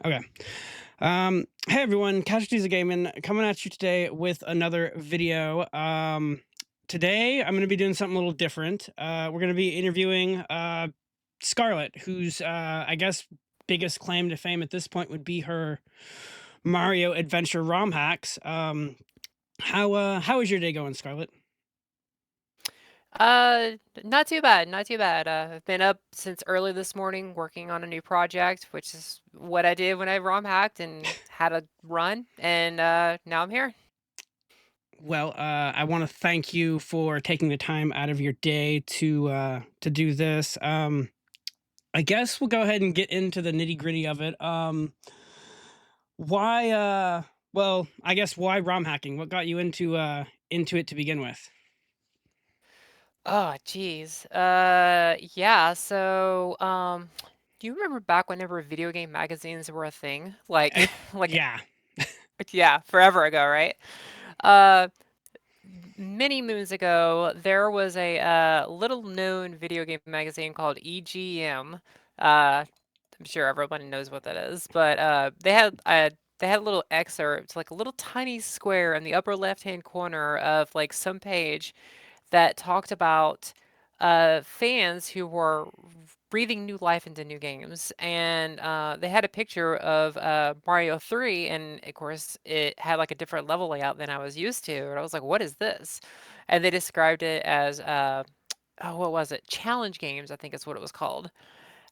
Okay. Hey everyone, Casualties of Gaming coming at you today with another video. Today I'm going to be doing something a little different. We're going to be interviewing Scarlett, whose I guess biggest claim to fame at this point would be her Mario Adventure ROM hacks. How is your day going, Scarlett? Not too bad, not too bad. I've been up since early this morning working on a new project, which is what I did when I ROM hacked and had a run, and now I'm here. Well, I want to thank you for taking the time out of your day to do this. I guess we'll go ahead and get into the nitty-gritty of it. Why well, I guess why ROM hacking? What got you into it to begin with? Oh, geez. Yeah. Do you remember back whenever video game magazines were a thing? Like, Eh, like, yeah. yeah, forever ago, right? Uh, Many moons ago, there was a little known video game magazine called EGM. I'm sure everybody knows what that is, but they had a little excerpt, like a little tiny square in the upper left-hand corner of like some page that talked about fans who were breathing new life into new games, and they had a picture of Mario 3, and of course it had like a different level layout than I was used to, and I was like, "What is this?" And they described it as oh, what was it? Challenge games, I think is what it was called.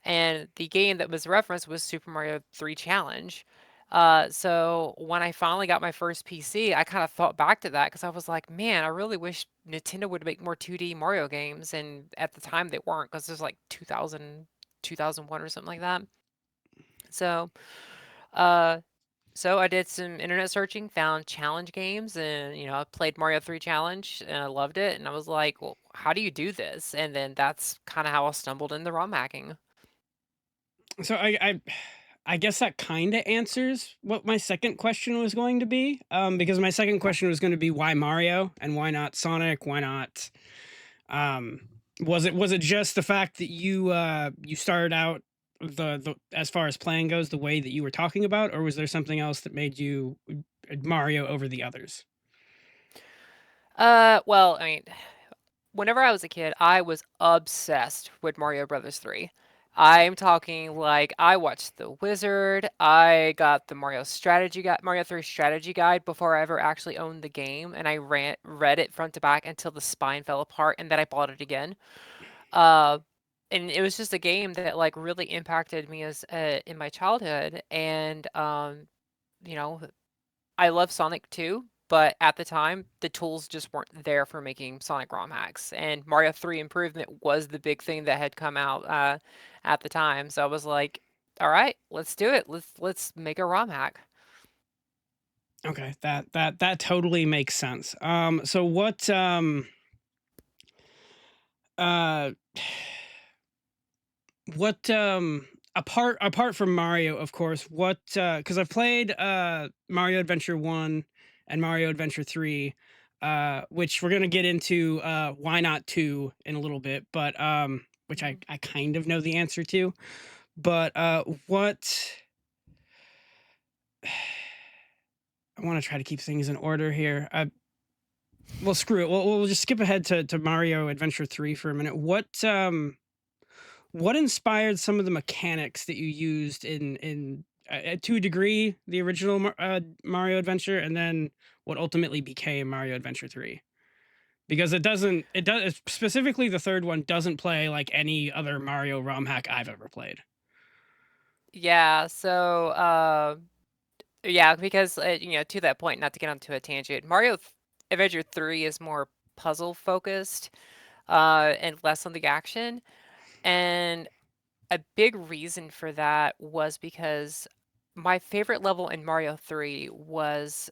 And the game that was referenced was Super Mario 3 Challenge. So when I finally got my first PC, I kind of thought back to that because I was like, man, I really wish Nintendo would make more 2D Mario games. And at the time, they weren't because it was like 2000, 2001 or something like that. So, uh, so I did some internet searching, found challenge games, and I played Mario 3 Challenge, and I loved it. And I was like, well, how do you do this? And then that's kind of how I stumbled into ROM hacking. So I guess that kind of answers what my second question was going to be. Because my second question was going to be why Mario and why not Sonic? Why not um was it just the fact that you started out the as far as playing goes the way that you were talking about, or was there something else that made you Mario over the others? Well, I mean, whenever I was a kid, I was obsessed with Mario Brothers 3. I'm talking like I watched The Wizard, I got the Mario 3 strategy guide before I ever actually owned the game, and I read it front to back until the spine fell apart, and then I bought it again. Uh, and it was just a game that like really impacted me as in my childhood, and you know, I love Sonic too, but at the time, the tools just weren't there for making Sonic ROM hacks, and Mario 3 Improvement was the big thing that had come out, at the time, so I was like, "Alright, let's do it. Let's make a ROM hack." Okay, that totally makes sense. So uh what apart from Mario, of course, what because I've played Mario Adventure 1 and Mario Adventure 3, which we're gonna get into why not 2 in a little bit, but which Mhm. I kind of know the answer to. But what I want to try to keep things in order here. Well, screw it. We'll just skip ahead to Mario Adventure 3 for a minute. What inspired some of the mechanics that you used in to a degree the original Mario Adventure, and then what ultimately became Mario Adventure 3? Because it does specifically the third one doesn't play like any other Mario ROM hack I've ever played. Yeah, yeah, because, to that point, not to get onto a tangent, Adventure 3 is more puzzle-focused, and less on the action, and a big reason for that was because my favorite level in Mario 3 was,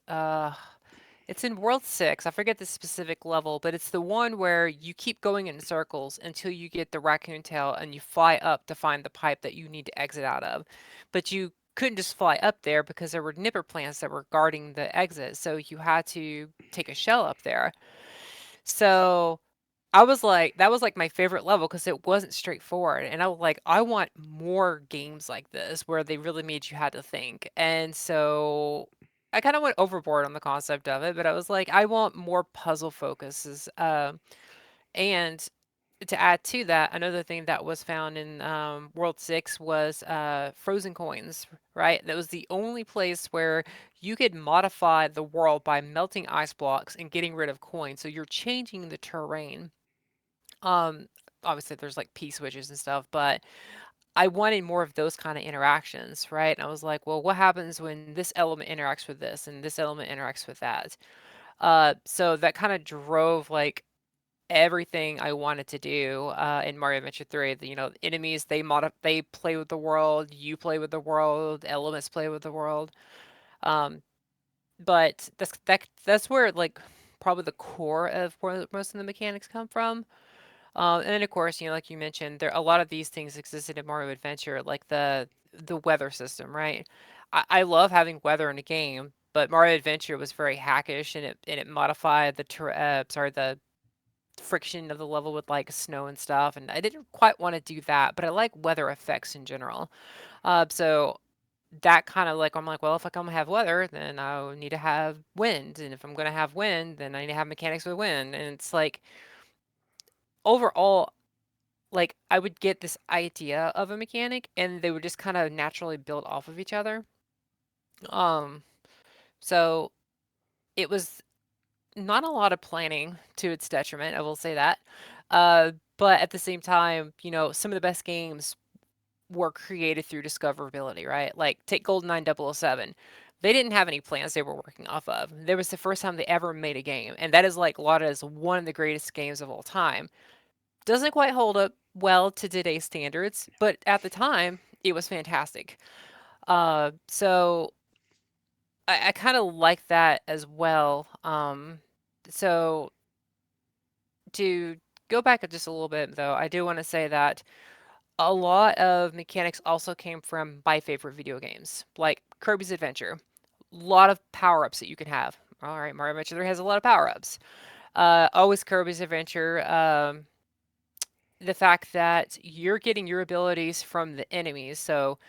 it's in World 6, I forget the specific level, but it's the one where you keep going in circles until you get the raccoon tail and you fly up to find the pipe that you need to exit out of. But you couldn't just fly up there because there were nipper plants that were guarding the exit, so you had to take a shell up there. So I was like that was, like, my favorite level because it wasn't straightforward, and I was like, "I want more games like this where they really made you had to think," and so I kinda went overboard on the concept of it, but I was like, "I want more puzzle focuses," and to add to that, another thing that was found in, World 6 was, frozen coins, right? That was the only place where you could modify the world by melting ice blocks and getting rid of coins, so you're changing the terrain. Um, Obviously there's like P switches and stuff, but I wanted more of those kind of interactions, right? And I was like, well, what happens when this element interacts with this and this element interacts with that? So that kind of drove like everything I wanted to do in Mario Adventure 3. Enemies they play with the world, you play with the world, elements play with the world. Um, but that's where like probably the core of where most of the mechanics come from. And then of course, like you mentioned, there a lot of these things existed in Mario Adventure, like the weather system, right? I love having weather in a game, but Mario Adventure was very hackish and it modified the friction of the level with like snow and stuff, and I didn't quite want to do that, but I like weather effects in general. So that kind of like I'm like, well, if I'm gonna have weather, then I need to have wind, and if I'm gonna have wind, then I need to have mechanics with wind, and it's like overall like, I would get this idea of a mechanic, and they would just kinda naturally build off of each other. Um, so it was not a lot of planning to its detriment, I will say that. But at the same time, some of the best games were created through discoverability, right? Like, take GoldenEye 007. They didn't have any plans they were working off of. There was the first time they ever made a game, and that is, like, lauded as one of the greatest games of all time. Doesn't quite hold up well to today's standards, but at the time, it was fantastic. So I kinda like that as well. So to go back just a little bit, though, I do wanna say that a lot of mechanics also came from my favorite video games, like Kirby's Adventure. Lot of power-ups that you can have. Alright, Mario Adventure 3 has a lot of power-ups. Always Kirby's Adventure, the fact that you're getting your abilities from the enemies. So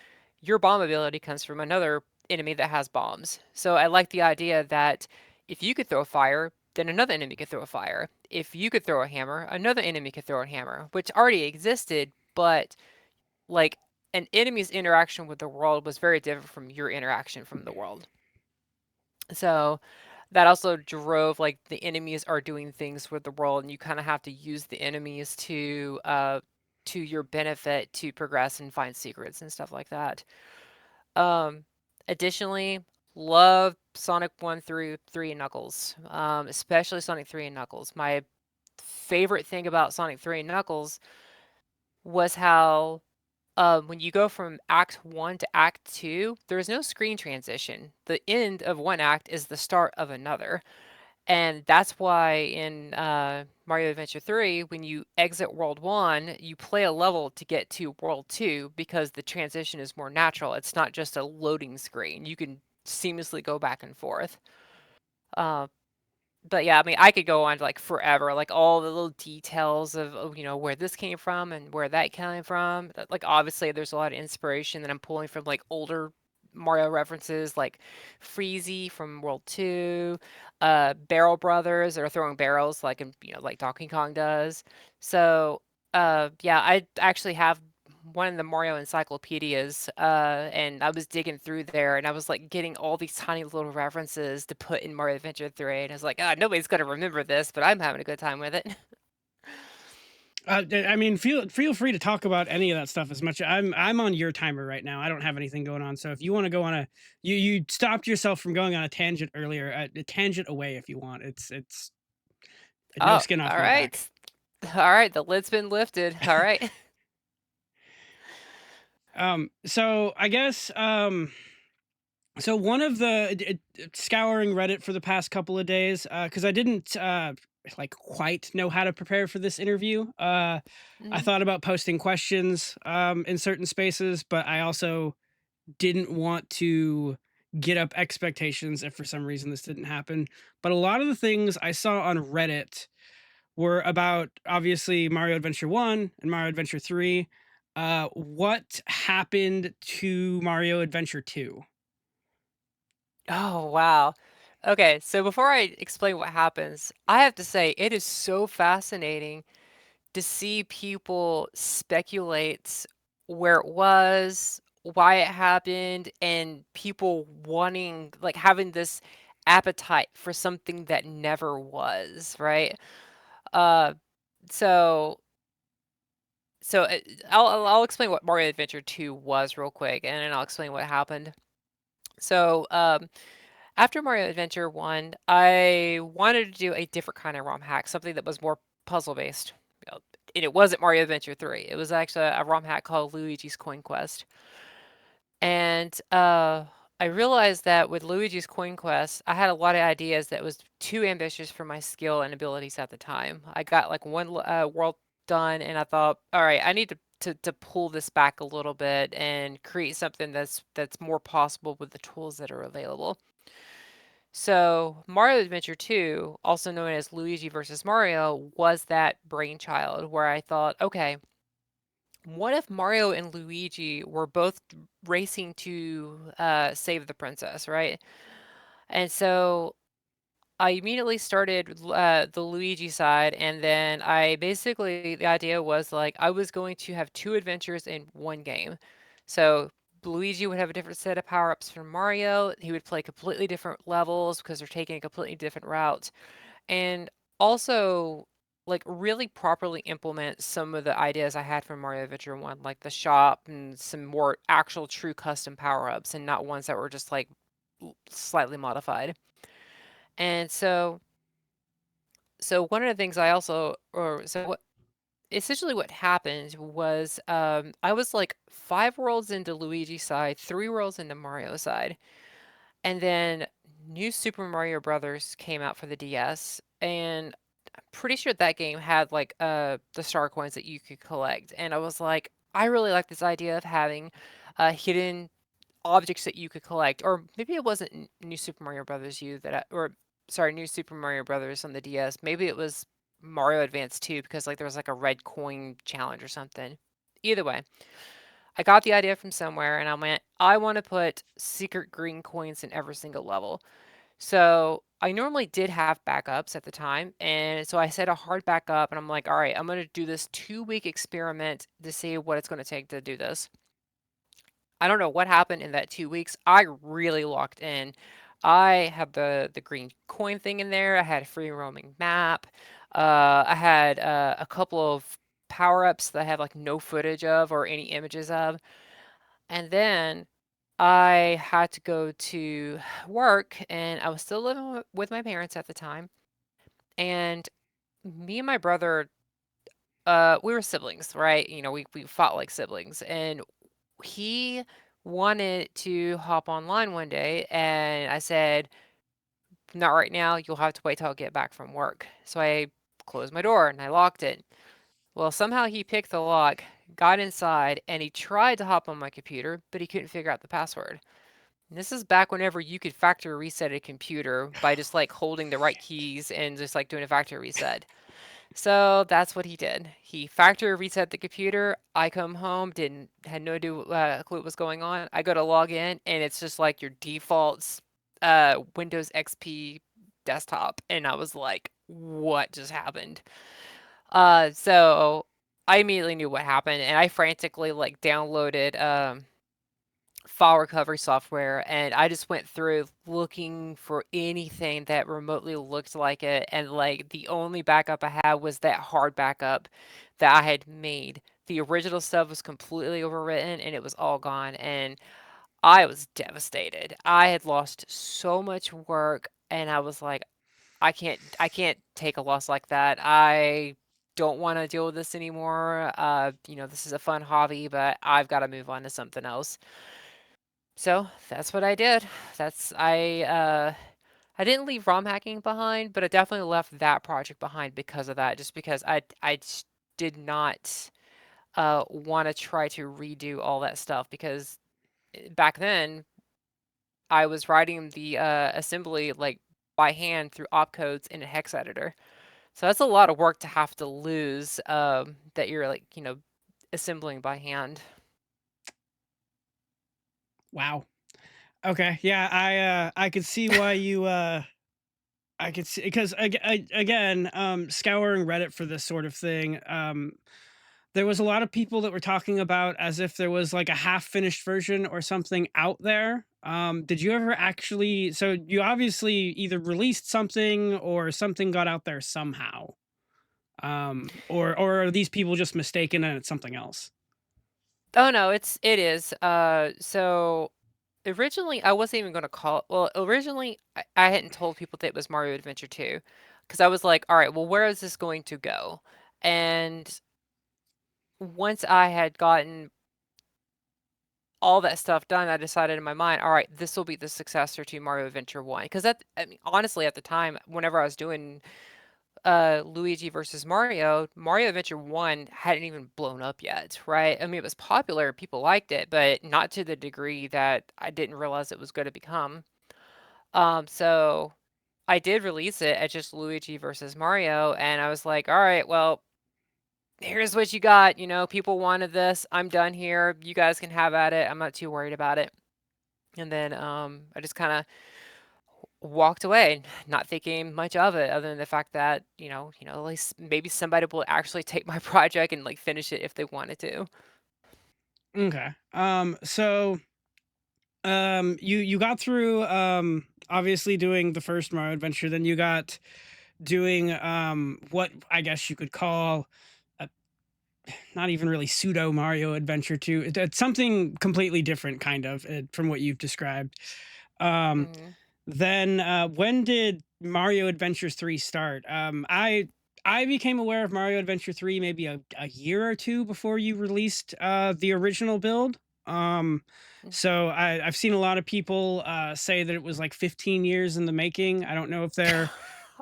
your bomb ability comes from another enemy that has bombs. So I like the idea that if you could throw fire, then another enemy could throw a fire. If you could throw a hammer, another enemy could throw a hammer, which already existed, but like an enemy's interaction with the world was very different from your interaction from the world. So that also drove like the enemies are doing things with the world, and you kind of have to use the enemies to your benefit to progress and find secrets and stuff like that. Um, Additionally, love Sonic 1 through 3 and Knuckles, especially Sonic 3 and Knuckles. My favorite thing about Sonic 3 and Knuckles was how when you go from Act 1 to Act 2, there's no screen transition. The end of one act is the start of another. And that's why in Mario Adventure 3, when you exit World 1, you play a level to get to World 2 because the transition is more natural. It's not just a loading screen. You can seamlessly go back and forth. Uh, but yeah, I mean, I could go on like forever, like all the little details of where this came from and where that came from. Like obviously, there's a lot of inspiration that I'm pulling from like older Mario references, like Freezy from World 2, Barrel Brothers that are throwing barrels like like Donkey Kong does. So yeah, I actually have one of the Mario encyclopedias, and I was digging through there, and I was like getting all these tiny little references to put in Mario Adventure 3, and I was like, ah, nobody's gonna remember this, but I'm having a good time with it. I mean, feel free to talk about any of that stuff as much. I'm on your timer right now. I don't have anything going on. So if you want to go on you stopped yourself from going on a tangent earlier. A tangent away if you want. It's no Oh, skin off all my back. right. All right, the lid's been lifted. All right. So I guess so one of the scouring Reddit for the past couple of days because I didn't like quite know how to prepare for this interview. I Mhm. thought about posting questions in certain spaces, but I also didn't want to get up expectations if for some reason this didn't happen. But a lot of the things I saw on Reddit were about obviously Mario Adventure 1 and Mario Adventure 3. What happened to Mario Adventure 2? Oh, wow. Okay, so before I explain what happens, I have to say it is so fascinating to see people speculate where it was, why it happened, and people wanting, like, having this appetite for something that never was, right? Uh, so so I'll explain what Mario Adventure 2 was real quick, and then I'll explain what happened. So, after Mario Adventure 1, I wanted to do a different kind of ROM hack, something that was more puzzle based. And it wasn't Mario Adventure 3. It was actually a ROM hack called Luigi's Coin Quest. And I realized that with Luigi's Coin Quest, I had a lot of ideas that was too ambitious for my skill and abilities at the time. I got like one world done, and I thought, all right, I need to pull this back a little bit and create something that's more possible with the tools that are available. So, Mario Adventure 2, also known as Luigi versus Mario, was that brainchild where I thought, okay, what if Mario and Luigi were both racing to save the princess, right? And so I immediately started the Luigi side, and then I basically, the idea was like I was going to have two adventures in one game. So Luigi would have a different set of power ups from Mario. He would play completely different levels because they're taking a completely different route. And also, like, really properly implement some of the ideas I had from Mario Adventure 1, like the shop and some more actual true custom power ups and not ones that were just like slightly modified. And so one of the things I also or so what essentially what happened was I was like 5 worlds into Luigi side, 3 worlds into Mario side, and then New Super Mario Brothers came out for the DS, and I'm pretty sure that game had like the star coins that you could collect, and I was like, I really like this idea of having hidden objects that you could collect, or maybe it wasn't New Super Mario Brothers U that or sorry, New Super Mario Brothers on the DS. Maybe it was Mario Advance 2 because like there was like a red coin challenge or something. Either way, I got the idea from somewhere and I went, I want to put secret green coins in every single level. So I normally did have backups at the time. And so I set a hard backup and I'm like, all right, I'm going to do this 2 week experiment to see what it's going to take to do this. I don't know what happened in that 2 weeks. I really locked in. I had the green coin thing in there. I had a free roaming map. I had a couple of power ups that I have like no footage of or any images of. And then I had to go to work, and I was still living with my parents at the time. And me and my brother, we were siblings, right? You know, we fought like siblings, and he wanted to hop online one day, and I said, "Not right now. You'll have to wait till I get back from work." So I closed my door and I locked it. Well, somehow he picked the lock, got inside, and he tried to hop on my computer, but he couldn't figure out the password. And this is back whenever you could factory reset a computer by just like holding the right keys and just like doing a factory reset. So that's what he did. He factory reset the computer. I come home, didn't had no clue what was going on. I go to log in, and it's just like your default Windows XP desktop, and I was like, "What just happened?" So I immediately knew what happened, and I frantically like downloaded file recovery software, and I just went through looking for anything that remotely looked like it, and like the only backup I had was that hard backup that I had made. The original stuff was completely overwritten and it was all gone, and I was devastated. I had lost so much work, and I was like, I can't take a loss like that. I don't want to deal with this anymore. This is a fun hobby, but I've got to move on to something else. So that's what I did. That's I didn't leave ROM hacking behind, but I definitely left that project behind because of that. Just because I did not want to try to redo all that stuff because back then I was writing the assembly like by hand through opcodes in a hex editor. So that's a lot of work to have to lose, that you're, like, assembling by hand. Wow. Okay. Yeah, I could see why you I could see because again, scouring Reddit for this sort of thing, there was a lot of people that were talking about as if there was like a half finished version or something out there. Did you ever actually? So you obviously either released something or something got out there somehow. Or are these people just mistaken and it's something else? Oh, no, it is. So originally, I wasn't even gonna call well, originally, I hadn't told people that it was Mario Adventure 2, because I was like, "Alright, well, where is this going to go?" And once I had gotten all that stuff done, I decided in my mind, "Alright, this will be the successor to Mario Adventure 1." 'Cause I mean, honestly, at the time, whenever I was doing, Luigi versus Mario, Mario Adventure 1 hadn't even blown up yet, right? I mean, it was popular, people liked it, but not to the degree that I didn't realize it was gonna become. So I did release it at just Luigi versus Mario, and I was like, "All right, well, here's what you got. People wanted this. I'm done here. You guys can have at it. I'm not too worried about it." And then I just kind of walked away, not thinking much of it, other than the fact that at least maybe somebody will actually take my project and like finish it if they wanted to. Okay. You got through obviously doing the first Mario adventure, then you got doing what I guess you could call a, not even really pseudo Mario Adventure 2. It's something completely different kind of from what you've described. Um Hmm. then when did Mario Adventures 3 start? I became aware of Mario Adventure 3 maybe a year or two before you released the original build. Um, so I've seen a lot of people say that it was like 15 years in the making. I don't know if they're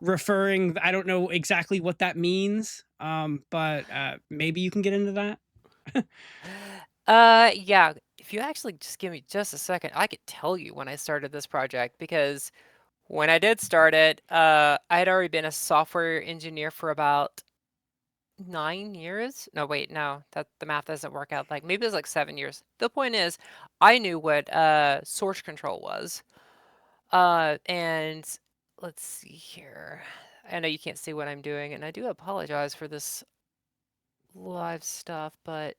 referring, I don't know exactly what that means, but maybe you can get into that. Yeah. If you actually just give me just a second, I could tell you when I started this project because when I did start it, I had already been a software engineer for about 9 years. No, wait, no, that the math doesn't work out. Like maybe it was like 7 years. The point is, I knew what source control was. And let's see here. I know you can't see what I'm doing, and I do apologize for this live stuff, but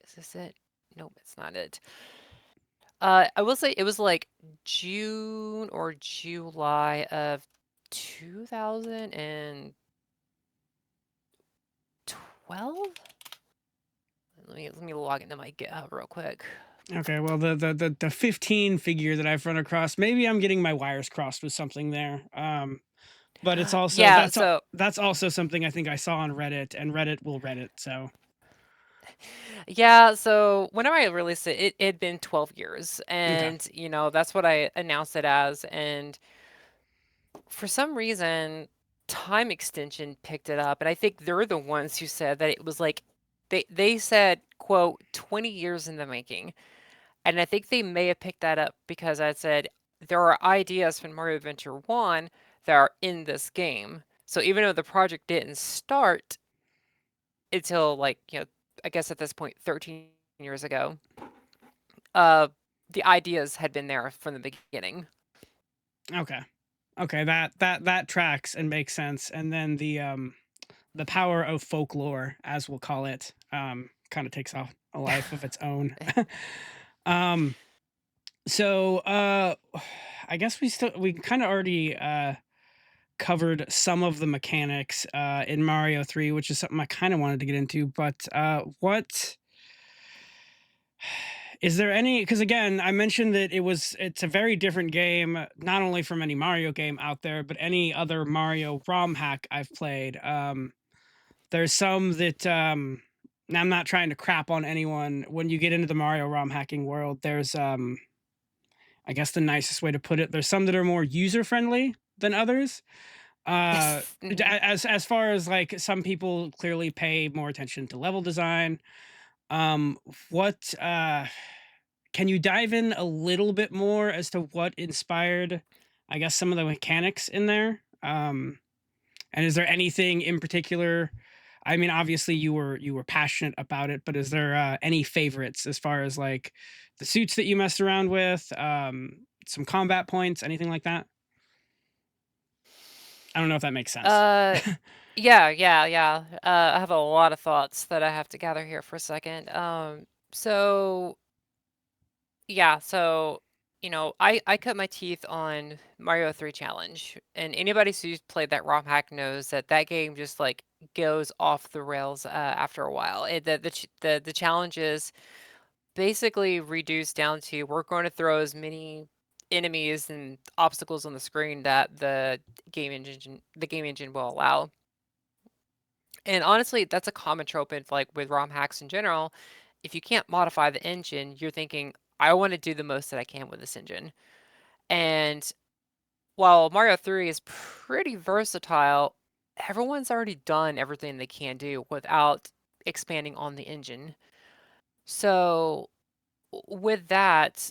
is this it? Nope, it's not it. I will say it was like June or July of 2012. Let me log into my GitHub real quick. Okay, well the 15 figure that I've run across, maybe I'm getting my wires crossed with something there. But it's also Yeah, so that's also something I think I saw on Reddit, and Reddit will Reddit, so yeah, so whenever I released it, it had been 12 years, okay. and that's what I announced it as. And for some reason, Time Extension picked it up, and I think they're the ones who said that it was like they said, quote, 20 years in the making. And I think they may have picked that up because I said there are ideas from Mario Adventure 1 that are in this game. So even though the project didn't start until like, I guess at this point 13 years ago, uh the ideas had been there from the beginning. Okay. Okay, that tracks and makes sense. And then the power of folklore, as we'll call it, kind of takes off a life of its own. um so I guess we kind of already covered some of the mechanics in Mario 3, which is something I kind of wanted to get into, but what is there any, because again, I mentioned that it's a very different game, not only from any Mario game out there, but any other Mario ROM hack I've played. There's some that now I'm not trying to crap on anyone. When you get into the Mario ROM hacking world, there's I guess the nicest way to put it, there's some that are more user friendly than others. Mhm. As far as like some people clearly pay more attention to level design. Um, what Can you dive in a little bit more as to what inspired, I guess, some of the mechanics in there? And is there anything in particular? I mean, obviously you were passionate about it, but is there any favorites as far as like the suits that you messed around with, some combat points, anything like that? I don't know if that makes sense. Uh, yeah, yeah, yeah. I have a lot of thoughts that I have to gather here for a second. So yeah, so I cut my teeth on Mario 3 Challenge, and anybody who's played that ROM hack knows that that game just like goes off the rails after a while. The challenges basically reduced down to we're going to throw as many enemies and obstacles on the screen that the game engine will allow. And honestly, that's a common trope in like with ROM hacks in general. If you can't modify the engine, you're thinking, I want to do the most that I can with this engine. And while Mario 3 is pretty versatile, everyone's already done everything they can do without expanding on the engine. So with that,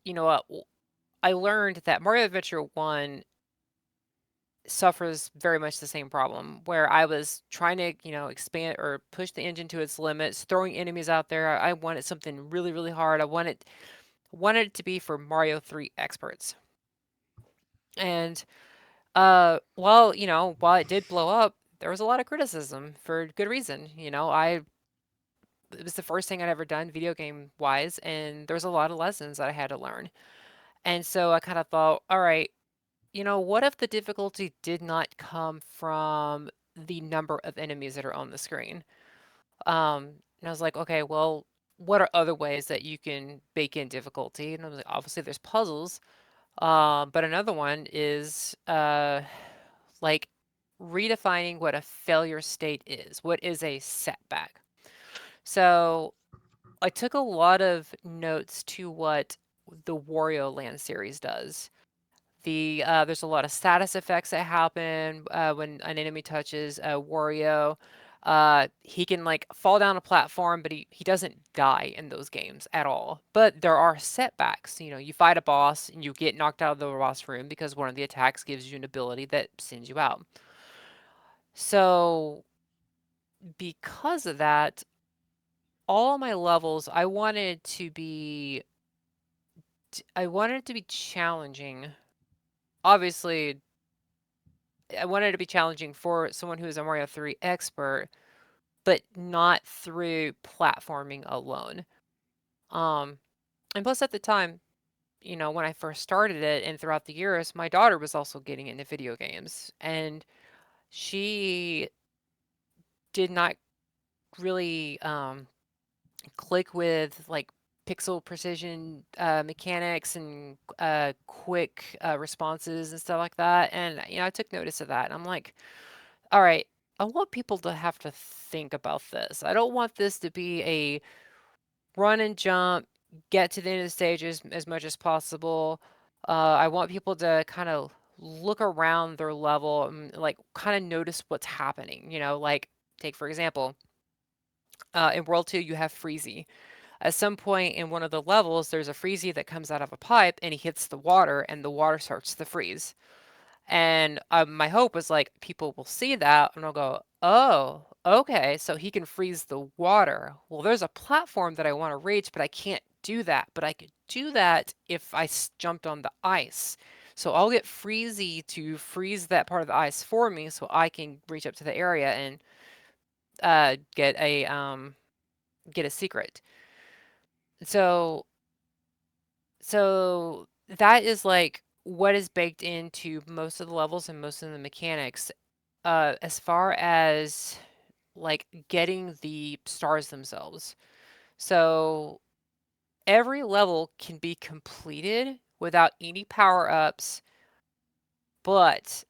you know what, I learned that Mario Adventure 1 suffers very much the same problem where I was trying to, expand or push the engine to its limits, throwing enemies out there. I wanted something really, really hard. I wanted it to be for Mario 3 experts. And while it did blow up, there was a lot of criticism for good reason. It was the first thing I'd ever done video game wise, and there's a lot of lessons that I had to learn. And so I kind of thought, all right, what if the difficulty did not come from the number of enemies that are on the screen? And I was like, okay, well, what are other ways that you can bake in difficulty? And I was like, obviously there's puzzles, but another one is like redefining what a failure state is. What is a setback? So I took a lot of notes to what the Wario Land series does. There's a lot of status effects that happen when an enemy touches Wario. He can like fall down a platform, but he doesn't die in those games at all. But there are setbacks. You fight a boss and you get knocked out of the boss room because one of the attacks gives you an ability that sends you out. So because of that, all my levels I wanted it to be challenging. Obviously, I wanted it to be challenging for someone who is a Mario 3 expert, but not through platforming alone. Um, and plus at the time, when I first started it and throughout the years, my daughter was also getting into video games, and she did not really click with like pixel precision mechanics and quick responses and stuff like that. And I took notice of that, and I'm like, all right, I want people to have to think about this. I don't want this to be a run and jump, get to the end of the stage as much as possible. I want people to kind of look around their level and like kind of notice what's happening. Like take for example, in World 2 you have Freezy. At some point in one of the levels, there's a Freezy that comes out of a pipe and he hits the water and the water starts to freeze. And my hope was like people will see that and they'll go, oh, okay, so he can freeze the water. Well, there's a platform that I want to reach, but I can't do that. But I could do that if I jumped on the ice. So I'll get Freezy to freeze that part of the ice for me so I can reach up to the area and get a secret. So so that is like what is baked into most of the levels and most of the mechanics. As far as like getting the stars themselves. So every level can be completed without any power-ups, but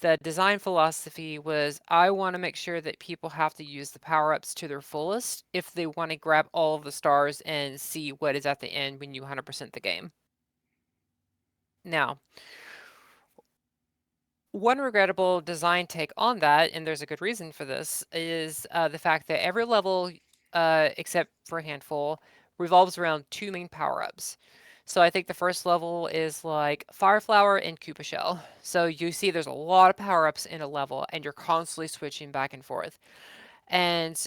the design philosophy was I want to make sure that people have to use the power-ups to their fullest if they want to grab all of the stars and see what is at the end when you 100% the game. Now, one regrettable design take on that, and there's a good reason for this, is the fact that every level, except for a handful, revolves around two main power-ups. So I think the first level is like Fire Flower and Koopa Shell. So you see there's a lot of power-ups in a level and you're constantly switching back and forth. And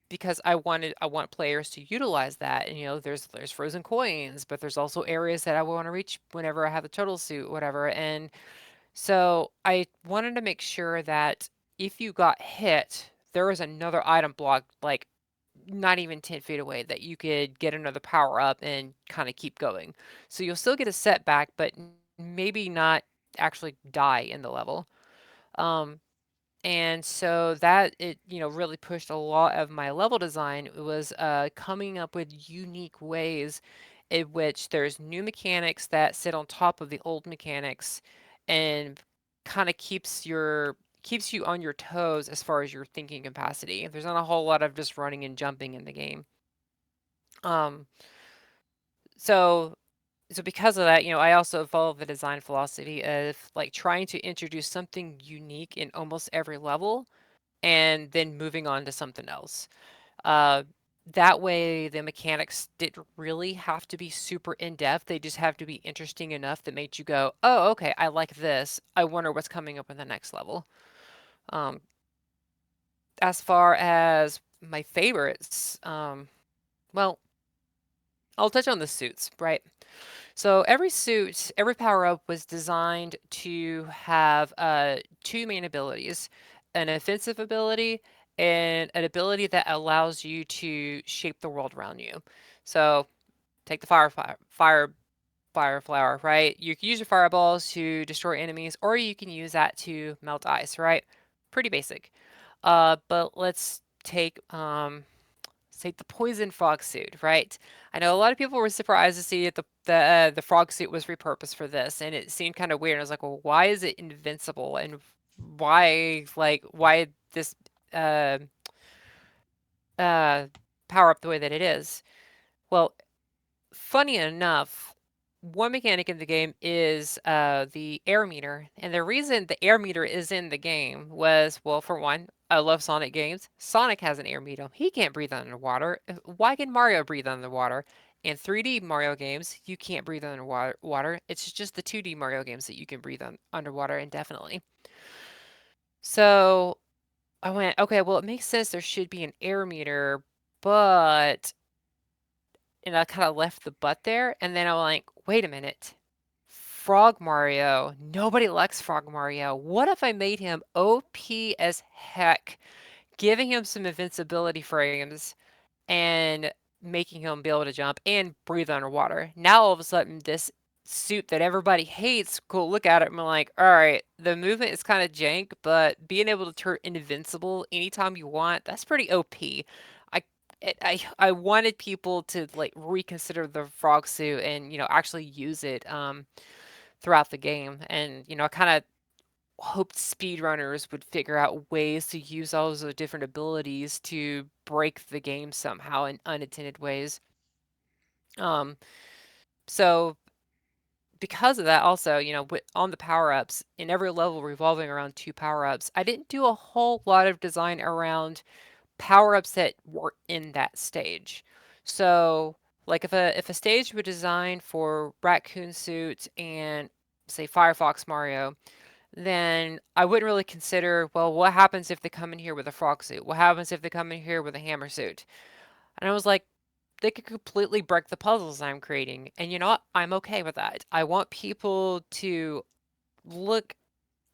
because I want players to utilize that. And there's frozen coins, but there's also areas that I want to reach whenever I have the turtle suit, whatever. And so I wanted to make sure that if you got hit, there was another item block, like not even 10 feet away, that you could get another power up and kind of keep going. So you'll still get a setback, but maybe not actually die in the level. Um, and so that really pushed a lot of my level design. It was coming up with unique ways in which there's new mechanics that sit on top of the old mechanics and kind of keeps you on your toes as far as your thinking capacity. There's not a whole lot of just running and jumping in the game. Um, so so because of that, I also follow the design philosophy of like trying to introduce something unique in almost every level and then moving on to something else. Uh, that way, the mechanics didn't really have to be super in depth. They just have to be interesting enough that made you go, "Oh, okay, I like this. I wonder what's coming up in the next level." Um, as far as my favorites, well, I'll touch on the suits, right? So every suit, every power up was designed to have two main abilities: an offensive ability and an ability that allows you to shape the world around you. So take the fire flower, right? You can use your fireballs to destroy enemies, or you can use that to melt ice, right? Pretty basic. But let's take the poison frog suit, right? I know a lot of people were surprised to see that the frog suit was repurposed for this, and it seemed kind of weird. I was like, well, why is it invincible, and why this uh, uh, power up the way that it is? Well, funny enough, one mechanic in the game is the air meter, and the reason the air meter is in the game was, well, for one, I love Sonic games. Sonic has an air meter. He can't breathe underwater. Why can Mario breathe underwater? In 3D Mario games, you can't breathe underwater. It's just the 2D Mario games that you can breathe underwater indefinitely. So I went, okay, well, it makes sense there should be an air meter, but and I kind of left the but there, and then I'm like, wait a minute. Frog Mario. Nobody likes Frog Mario. What if I made him OP as heck, giving him some invincibility frames and making him be able to jump and breathe underwater? Now all of a sudden, this suit that everybody hates, cool, look at it and I'm like, all right, the movement is kind of jank, but being able to turn invincible anytime you want, that's pretty OP. I I wanted people to like reconsider the frog suit and actually use it throughout the game, and I kind of hoped speedrunners would figure out ways to use all those different abilities to break the game somehow in unintended ways. Um, so because of that, also, on the power ups, in every level revolving around two power ups, I didn't do a whole lot of design around power ups that were in that stage. So, like if a stage were designed for Raccoon Suit and say Firefox Mario, then I wouldn't really consider, well, what happens if they come in here with a frog suit? What happens if they come in here with a hammer suit? And I was like, they could completely break the puzzles I'm creating. And you know what? I'm okay with that. I want people to look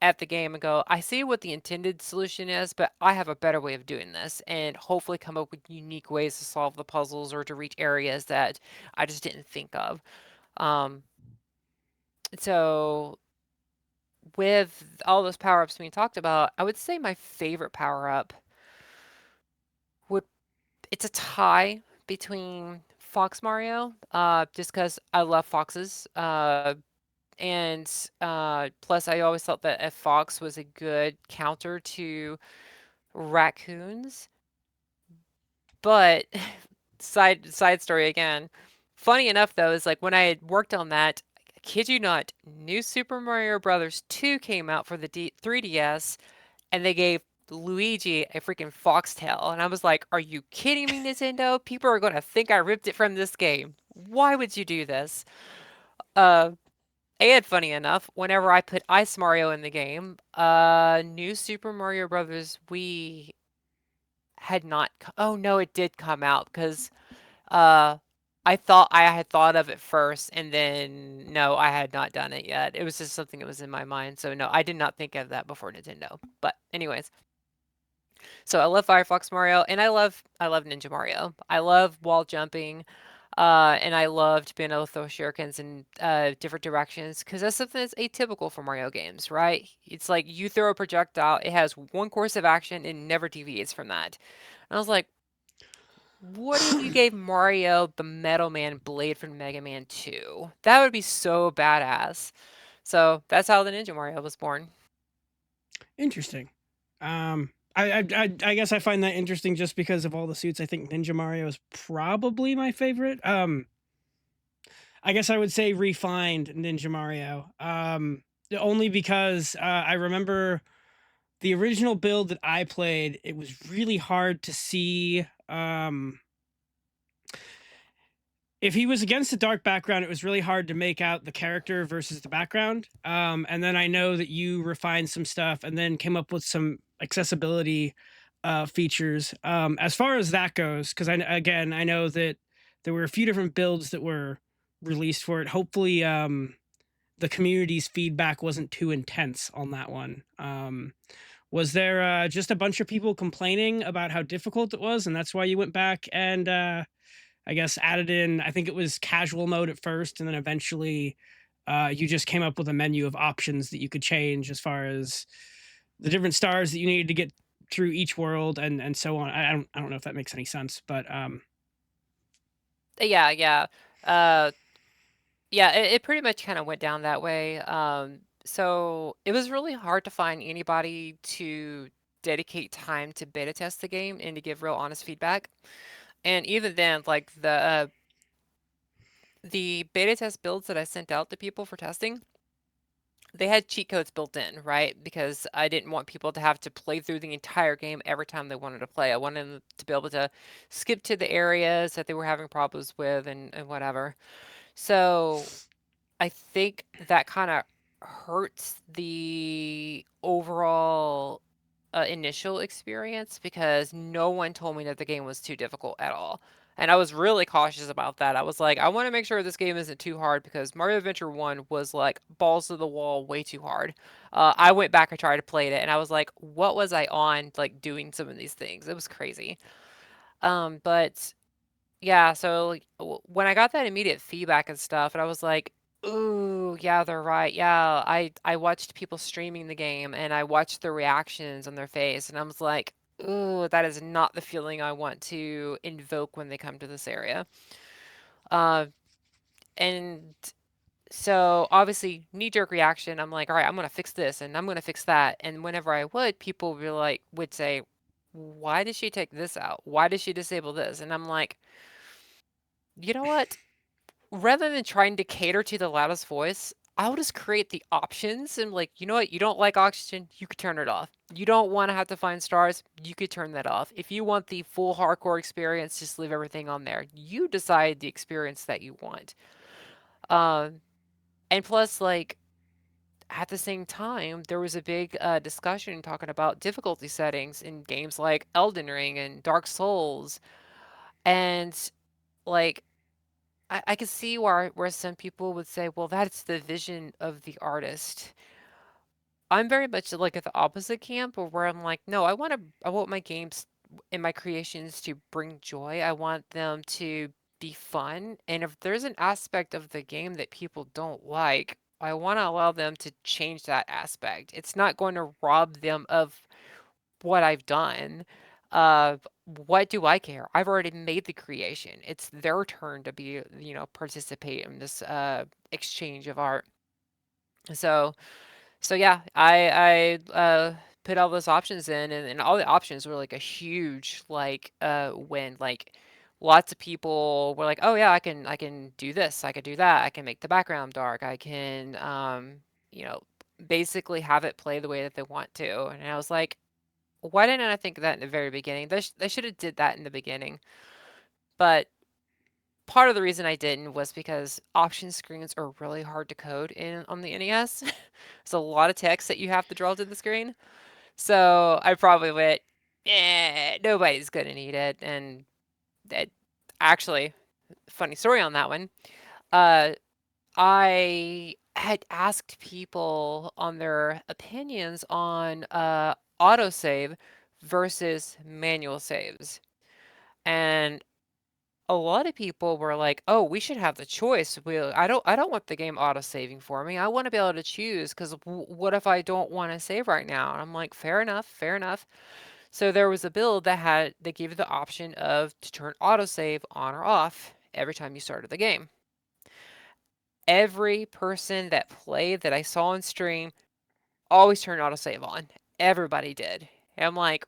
at the game and go, I see what the intended solution is, but I have a better way of doing this, and hopefully come up with unique ways to solve the puzzles or to reach areas that I just didn't think of. Um, so with all those power ups being talked about, I would say my favorite power up would it's a tie between Fox Mario, just because I love foxes. And plus, I always thought that a fox was a good counter to raccoons. But side story again. Funny enough though, is like when I had worked on that, I kid you not, New Super Mario Brothers 2 came out for the 3DS, and they gave Luigi a freaking foxtail, and I was like, "Are you kidding me, Nintendo? People are gonna think I ripped it from this game." Why would you do this? Uh, and funny enough, whenever I put Ice Mario in the game, New Super Mario Brothers Wii had not. Oh no, it did come out because uh, I thought I had thought of it first, and then no, I had not done it yet. It was just something that was in my mind. So no, I did not think of that before Nintendo. But anyways, so I love Firefox Mario, and I love Ninja Mario. I love wall jumping, and I loved being able to throw shurikens in different directions because that's something that's atypical for Mario games, right? It's like you throw a projectile, it has one course of action, and never deviates from that. And I was like, what if you gave Mario the Metal Man blade from Mega Man 2? That would be so badass. So that's how the Ninja Mario was born. Interesting. I guess I find that interesting just because of all the suits. I think Ninja Mario is probably my favorite. I guess I would say refined Ninja Mario. Only because I remember the original build that I played. It was really hard to see. If he was against a dark background, it was really hard to make out the character versus the background. And then I know that you refined some stuff and then came up with some accessibility features. As far as that goes, because I know that there were a few different builds that were released for it. Hopefully, the community's feedback wasn't too intense on that one. Was there just a bunch of people complaining about how difficult it was, and that's why you went back and I guess added in, I think it was casual mode at first, and then eventually you just came up with a menu of options that you could change as far as the different stars that you needed to get through each world and so on. I don't know if that makes any sense, but Yeah, yeah. Uh, yeah, it pretty much kind of went down that way. So it was really hard to find anybody to dedicate time to beta test the game and to give real honest feedback. And even then, like the beta test builds that I sent out to people for testing, they had cheat codes built in, right? Because I didn't want people to have to play through the entire game every time they wanted to play. I wanted them to be able to skip to the areas that they were having problems with and whatever. So I think that kind of hurts the overall initial experience because no one told me that the game was too difficult at all. And I was really cautious about that. I was like, I want to make sure this game isn't too hard because Mario Adventure 1 was like balls to the wall, way too hard. I went back and tried to play it and I was like, what was I on like doing some of these things? It was crazy. But yeah, so, like, when I got that immediate feedback and stuff, and I was like, "Ooh, yeah, they're right. Yeah." I watched people streaming the game, and I watched the reactions on their face, and I was like, "Ooh, that is not the feeling I want to invoke when they come to this area." Uh, and so, obviously, knee-jerk reaction, I'm like, "Alright, I'm gonna fix this, and I'm gonna fix that." And whenever I would, people would say, "Why did she take this out? Why did she disable this?" And I'm like, "You know what? Rather than trying to cater to the loudest voice, I'll just create the options and like, you know what? You don't like oxygen, you could turn it off. You don't want to have to find stars, you could turn that off. If you want the full hardcore experience, just leave everything on there. You decide the experience that you want. Um, and plus, like at the same time, there was a big discussion talking about difficulty settings in games like Elden Ring and Dark Souls, and like I could see where some people would say, "Well, that's the vision of the artist." I'm very much like at the opposite camp where I'm like, "No, I want my games and my creations to bring joy. I want them to be fun, and if there's an aspect of the game that people don't like, I wanna allow them to change that aspect. It's not going to rob them of what I've done. What do I care? I've already made the creation. It's their turn to be, participate in this exchange of art. So, so yeah, I put all those options in, and all the options were like a huge win. Like lots of people were like, oh yeah, I can do this, I could do that, I can make the background dark, I can you know basically have it play the way that they want to. And I was like, why didn't I think of that in the very beginning? They should have did that in the beginning. But part of the reason I didn't was because option screens are really hard to code in on the NES. There's a lot of text that you have to draw to the screen. So I probably went, yeah, nobody's gonna need it. And that actually, funny story on that one. Uh, I had asked people on their opinions on autosave versus manual saves. And a lot of people were like, "Oh, we should have the choice. I don't want the game auto saving for me. I want to be able to choose because what if I don't want to save right now?" And I'm like, "Fair enough, fair enough." So there was a build that gave you the option of to turn autosave on or off every time you started the game. Every person that played that I saw on stream always turned autosave on. Everybody did. And I'm like,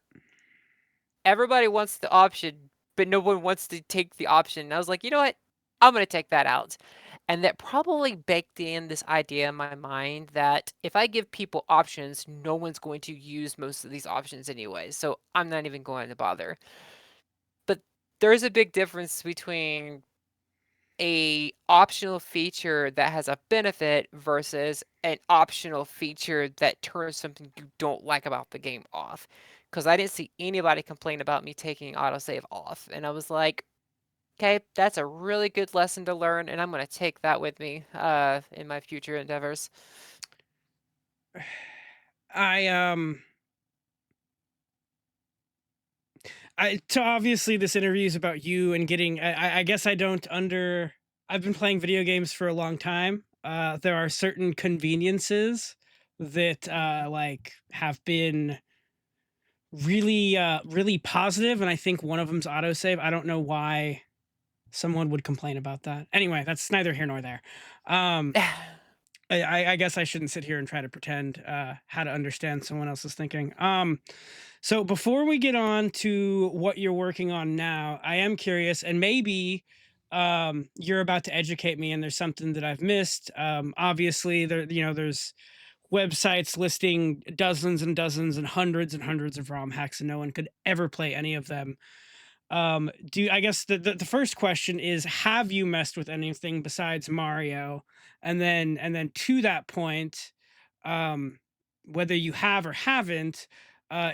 everybody wants the option, but no one wants to take the option. And I was like, you know what? I'm going to take that out. And that probably baked in this idea in my mind that if I give people options, no one's going to use most of these options anyway. So I'm not even going to bother. But there's a big difference between a optional feature that has a benefit versus an optional feature that turns something you don't like about the game off. Because I didn't see anybody complain about me taking autosave off. And I was like, okay, that's a really good lesson to learn, and I'm going to take that with me in my future endeavors. I so obviously this interview is about you and getting. I guess I don't under. I've been playing video games for a long time. There are certain conveniences that like have been really positive, and I think one of them's autosave. I don't know why someone would complain about that. Anyway, that's neither here nor there. Um, I guess I shouldn't sit here and try to pretend how to understand someone else's thinking. So before we get on to what you're working on now, I am curious, and maybe you're about to educate me, and there's something that I've missed. Obviously, there's websites listing dozens and dozens and hundreds of ROM hacks, and no one could ever play any of them. Do I guess the first question is, have you messed with anything besides Mario? And then to that point, um, whether you have or haven't,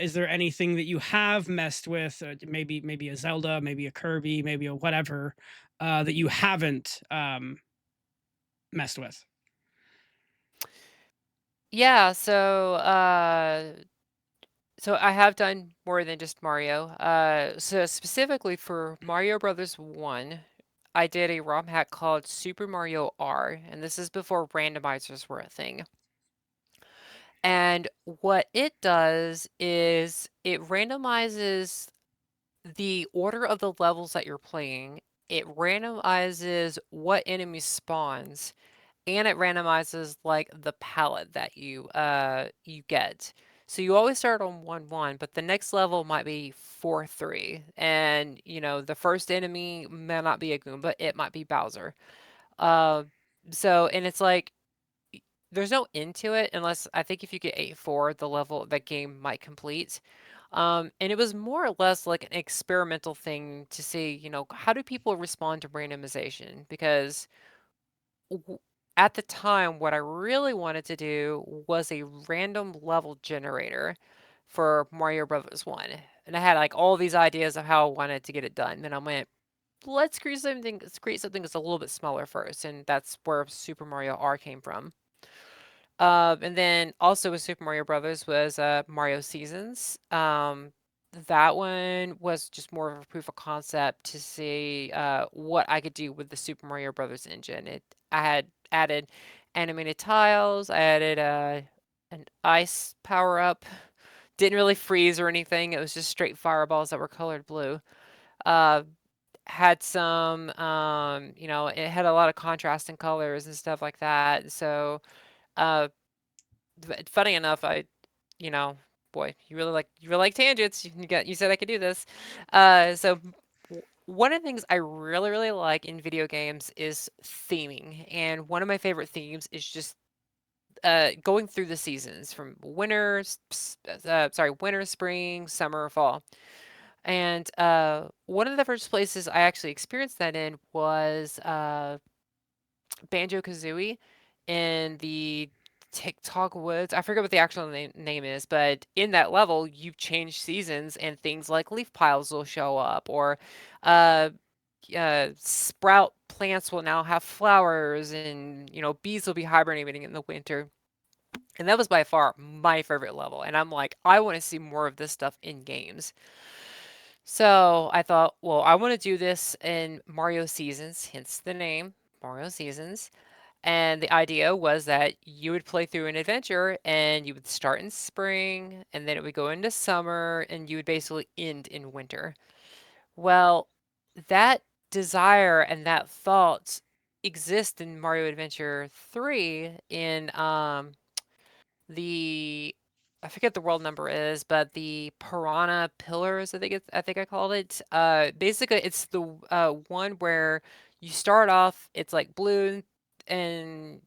is there anything that you have messed with? Maybe a Zelda, maybe a Kirby, maybe a whatever that you haven't messed with. Yeah, so I have done more than just Mario. So specifically for Mario Brothers 1, I did a ROM hack called Super Mario R, and this is before randomizers were a thing. And what it does is it randomizes the order of the levels that you're playing. It randomizes what enemy spawns, and it randomizes like the palette that you get. So you always start on 1-1, but the next level might be 4-3. And the first enemy may not be a Goomba, it might be Bowser. Uh, and it's like there's no end to it unless I think if you get 8-4, the level that game might complete. And it was more or less like an experimental thing to see, how do people respond to randomization? Because w- at the time, what I really wanted to do was a random level generator for Mario Brothers 1. And I had like all these ideas of how I wanted to get it done. And I went, let's create something that's a little bit smaller first. And that's where Super Mario R came from. And then also with Super Mario Brothers was Mario Seasons. That one was just more of a proof of concept to see what I could do with the Super Mario Brothers engine. I had added animated tiles. I added an ice power up. Didn't really freeze or anything. It was just straight fireballs that were colored blue. Uh, had some, it had a lot of contrasting colors and stuff like that. So uh, funny enough, you know, boy, you really like tangents. You said I could do this. One of the things I really really like in video games is theming, and one of my favorite themes is just going through the seasons from winter, spring, summer, fall. And one of the first places I actually experienced that in was Banjo Kazooie in the TikTok Woods. I forget what the actual name is, but in that level, you change seasons and things like leaf piles will show up, or uh, sprout plants will now have flowers, and bees will be hibernating in the winter. And that was by far my favorite level. And I'm like, I want to see more of this stuff in games. So I thought, well, I want to do this in Mario Seasons, hence the name Mario Seasons. And the idea was that you would play through an adventure and you would start in spring and then it would go into summer and you would basically end in winter. Well, that desire and that thought exist in Mario Adventure 3 in the I forget the world number is, but the Piranha Pillars, I think I called it. Basically, it's the one where you start off, it's like blue and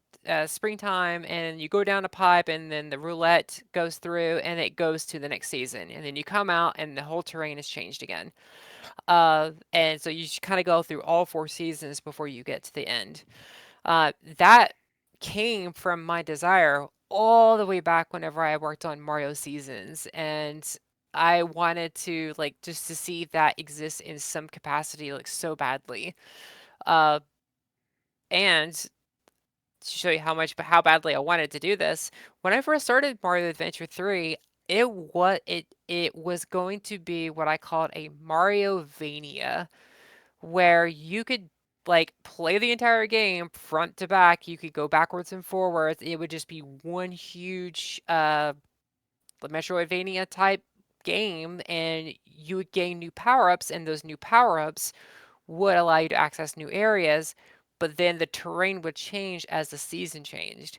springtime, and you go down a pipe, and then the roulette goes through, and it goes to the next season, and then you come out, and the whole terrain is changed again. And so you kind of go through all four seasons before you get to the end. That came from my desire all the way back whenever I worked on Mario Seasons, and I wanted to like just to see if that exists in some capacity, like so badly. Uh, and to show you how badly I wanted to do this, when I first started Mario Adventure 3, it was going to be what I called a Mario Vania where you could like play the entire game front to back. You could go backwards and forwards. It would just be one huge Metroidvania type game, and you would gain new power ups, and those new power ups would allow you to access new areas. But then the terrain would change as the season changed.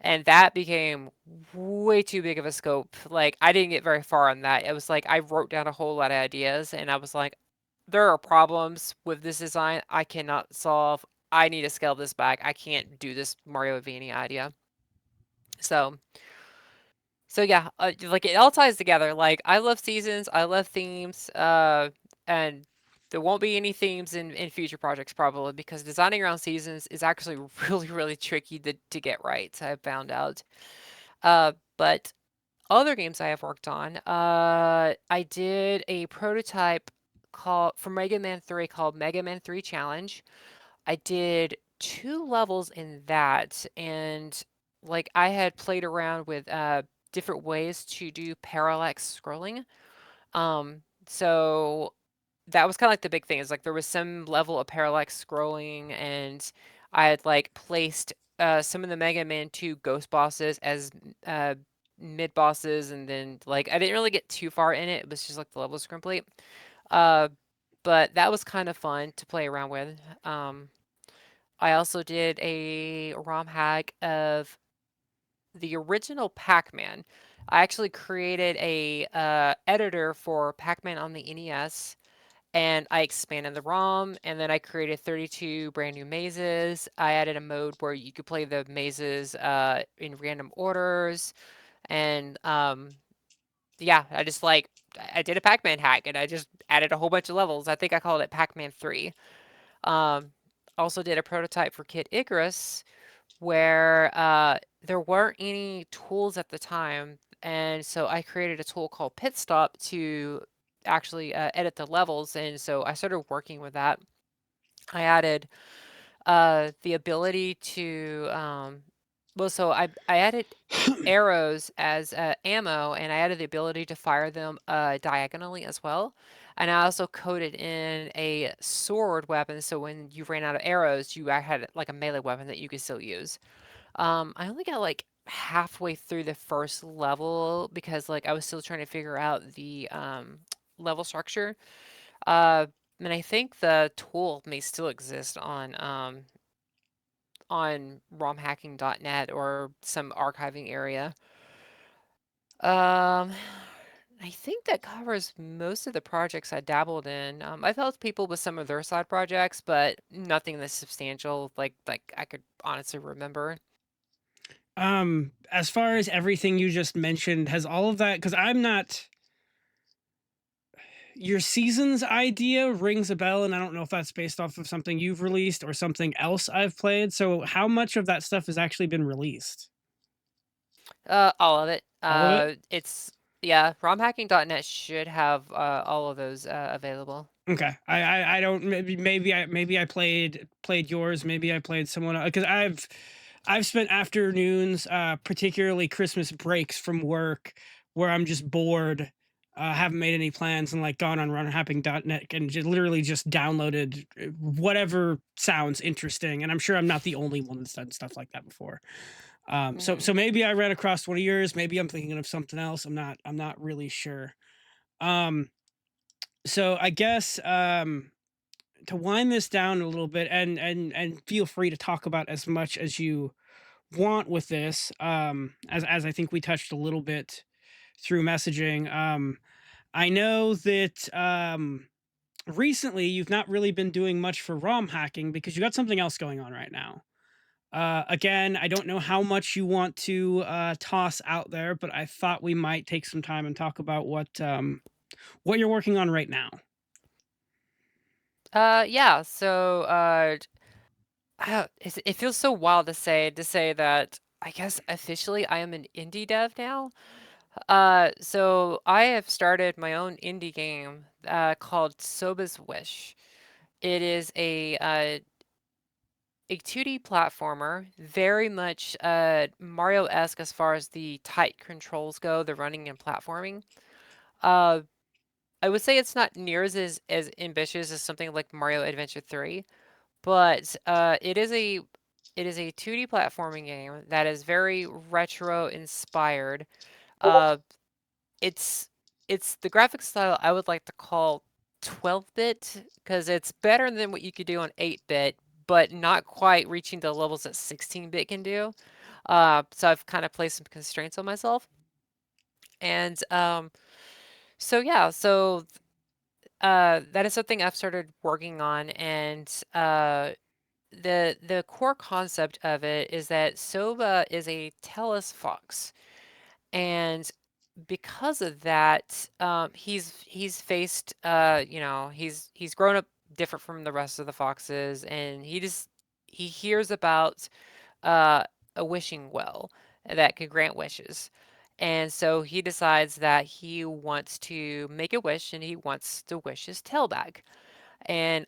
And that became way too big of a scope. Like, I didn't get very far on that. It was like I wrote down a whole lot of ideas and I was like, there are problems with this design I cannot solve. I need to scale this back. I can't do this Mario Vania idea. So, so yeah, like it all ties together. Like I love seasons, I love themes, and there won't be any themes in future projects probably because designing around seasons is actually really tricky to get right. I've found out. But other games I have worked on, I did a prototype called for Mega Man 3 called Mega Man 3 Challenge. I did 2 levels in that, and, like, I had played around with, different ways to do parallax scrolling. So that was kinda like the big thing, is, like, there was some level of parallax scrolling, and I had, like, placed, some of the Mega Man 2 ghost bosses as, uh, mid bosses, and then, like, I didn't really get too far in it, it was just, like, the level was complete. Uh, but that was kind of fun to play around with. I also did a ROM hack of the original Pac-Man. I actually created a editor for Pac-Man on the NES, and I expanded the ROM, and then I created 32 brand new mazes. I added a mode where you could play the mazes in random orders, and yeah, I did a Pac-Man hack, and I just added a whole bunch of levels. I think I called it Pac-Man 3. Um, Also did a prototype for Kid Icarus where there weren't any tools at the time, and so I created a tool called Pit Stop to actually edit the levels, and so I started working with that. I added the ability to so I added arrows as ammo, and I added the ability to fire them diagonally as well. And I also coded in a sword weapon, so when you ran out of arrows, you had like a melee weapon that you could still use. I only got like halfway through the first level because like I was still trying to figure out the level structure. Uh, and I think the tool may still exist on romhacking.net or some archiving area. Um, I think that covers most of the projects I dabbled in. I've helped people with some of their side projects, but nothing that's substantial, like I could honestly remember. As far as everything you just mentioned, has all of that, because I'm not your seasons idea rings a bell, and I don't know if that's based off of something you've released or something else I've played. So, how much of that stuff has actually been released? All of it. All of it? It's yeah, romhacking.net should have all of those available. Okay. I don't, maybe I played yours, maybe I played someone, because I've spent afternoons, particularly Christmas breaks from work, where I'm just bored, haven't made any plans, and like gone on runhapping.net and literally just downloaded whatever sounds interesting. And I'm sure I'm not the only one that's done stuff like that before. So Hmm. maybe I ran across one of yours. Maybe I'm thinking of something else. I'm not really sure. Um, so I guess to wind this down a little bit, and feel free to talk about as much as you want with this, as I think we touched a little bit through messaging. I know that recently you've not really been doing much for ROM hacking because you got something else going on right now. Again, I don't know how much you want to toss out there, but I thought we might take some time and talk about what you're working on right now. Yeah. So it feels so wild to say that. I guess officially I am an indie dev now. So I have started my own indie game called Soba's Wish. It is a 2D platformer, very much Mario-esque as far as the tight controls go, the running and platforming. Uh, I would say it's not near as ambitious as something like Mario Adventure 3, but it is a 2D platforming game that is very retro inspired. Uh, it's it's the graphic style I would like to call 12-bit because it's better than what you could do on 8-bit, but not quite reaching the levels that 16-bit can do. So I've kind of placed some constraints on myself. And so yeah, so that is something I've started working on, and the core concept of it is that Soba is a Tellus fox, and because of that, he's faced, he's grown up different from the rest of the foxes, and he hears about uh, a wishing well that could grant wishes. And so he decides that he wants to make a wish and he wants to wish his tail back. And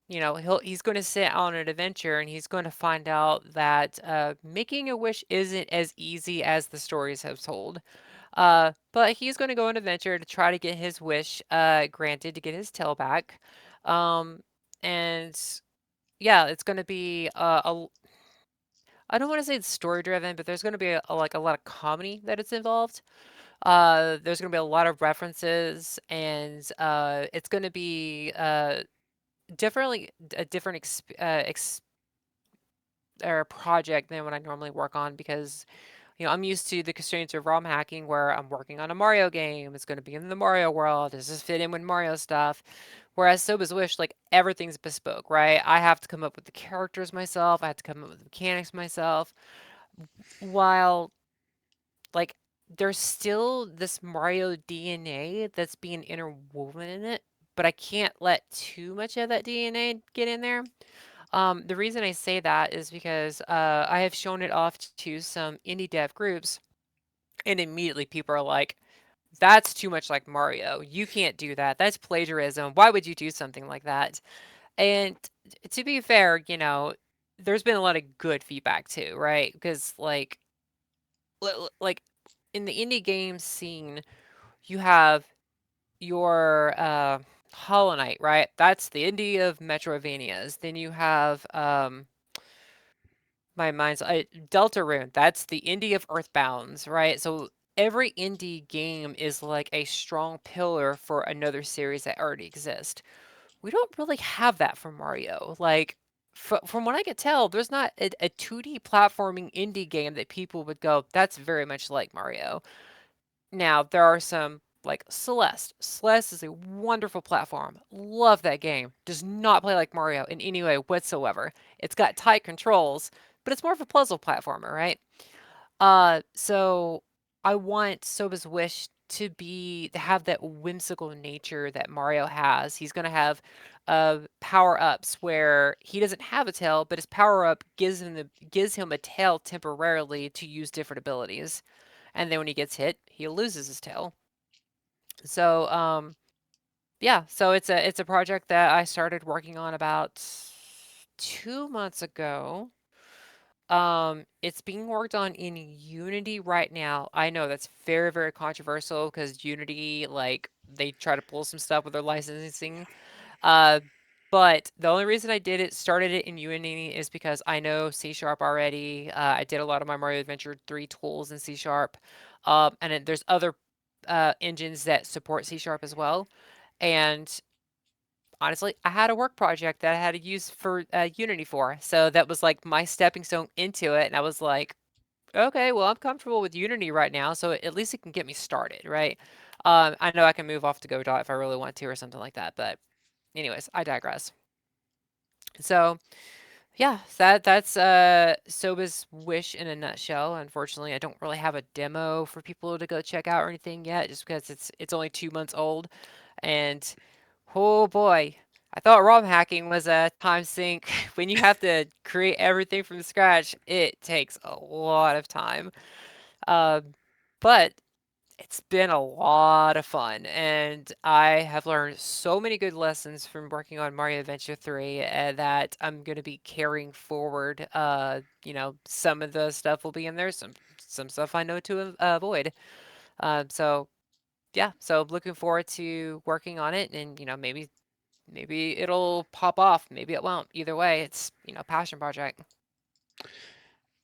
he's going to set on an adventure and he's going to find out that making a wish isn't as easy as the stories have told. But he's going to go on an adventure to try to get his wish granted to get his tail back. Um, and yeah, it's going to be I don't want to say it's story driven, but there's going to be like a lot of comedy that it's involved. There's going to be a lot of references, and it's going to be definitely a different or project than what I normally work on because I'm used to the constraints of ROM hacking where I'm working on a Mario game. It's going to be in the Mario world. Does this fit in with Mario stuff? Whereas Soba's Wish, like everything's bespoke, right? I have to come up with the characters myself. I have to come up with the mechanics myself. While like there's still this Mario DNA that's being interwoven in it, but I can't let too much of that DNA get in there. The reason I say that is because I have shown it off to some indie dev groups, and immediately people are like, that's too much like Mario. You can't do that. That's plagiarism. Why would you do something like that? And to be fair, there's been a lot of good feedback too, right? Because like in the indie game scene, you have your Hollow Knight, right? That's the indie of Metroidvanias. Then you have my mind's Deltarune. That's the indie of Earthbounds, right? So every indie game is like a strong pillar for another series that already exists. We don't really have that for Mario. Like from what I could tell, there's not a 2D platforming indie game that people would go, that's very much like Mario. Now, there are some like Celeste. Celeste is a wonderful platform. Love that game. Does not play like Mario in any way whatsoever. It's got tight controls, but it's more of a puzzle platformer, right? So I want Soba's Wish to have that whimsical nature that Mario has. He's gonna have power-ups where he doesn't have a tail, but his power-up gives him a tail temporarily to use different abilities. And then when he gets hit, he loses his tail. So, yeah, so it's a project that I started working on about 2 months ago. It's being worked on in Unity right now. I know that's very, very controversial because Unity, like, they try to pull some stuff with their licensing. Uh, but the only reason I started it in Unity is because I know C Sharp already. I did a lot of my Mario Adventure 3 tools in C Sharp. And then there's other engines that support C Sharp as well. And honestly, I had a work project that I had to use for Unity for. So that was like my stepping stone into it. And I was like, okay, well, I'm comfortable with Unity right now. So at least it can get me started, right? I know I can move off to Godot if I really want to or something like that. But anyways, I digress. So yeah, that's Soba's wish in a nutshell. Unfortunately, I don't really have a demo for people to go check out or anything yet, just because it's only 2 months old. And oh boy, I thought ROM hacking was a time sink. When you have to create everything from scratch, it takes a lot of time. Um, but it's been a lot of fun, and I have learned so many good lessons from working on Mario Adventure 3 that I'm going to be carrying forward. Some of the stuff will be in there, some stuff I know to avoid. So yeah, so looking forward to working on it, and maybe it'll pop off, maybe it won't. Either way, it's passion project.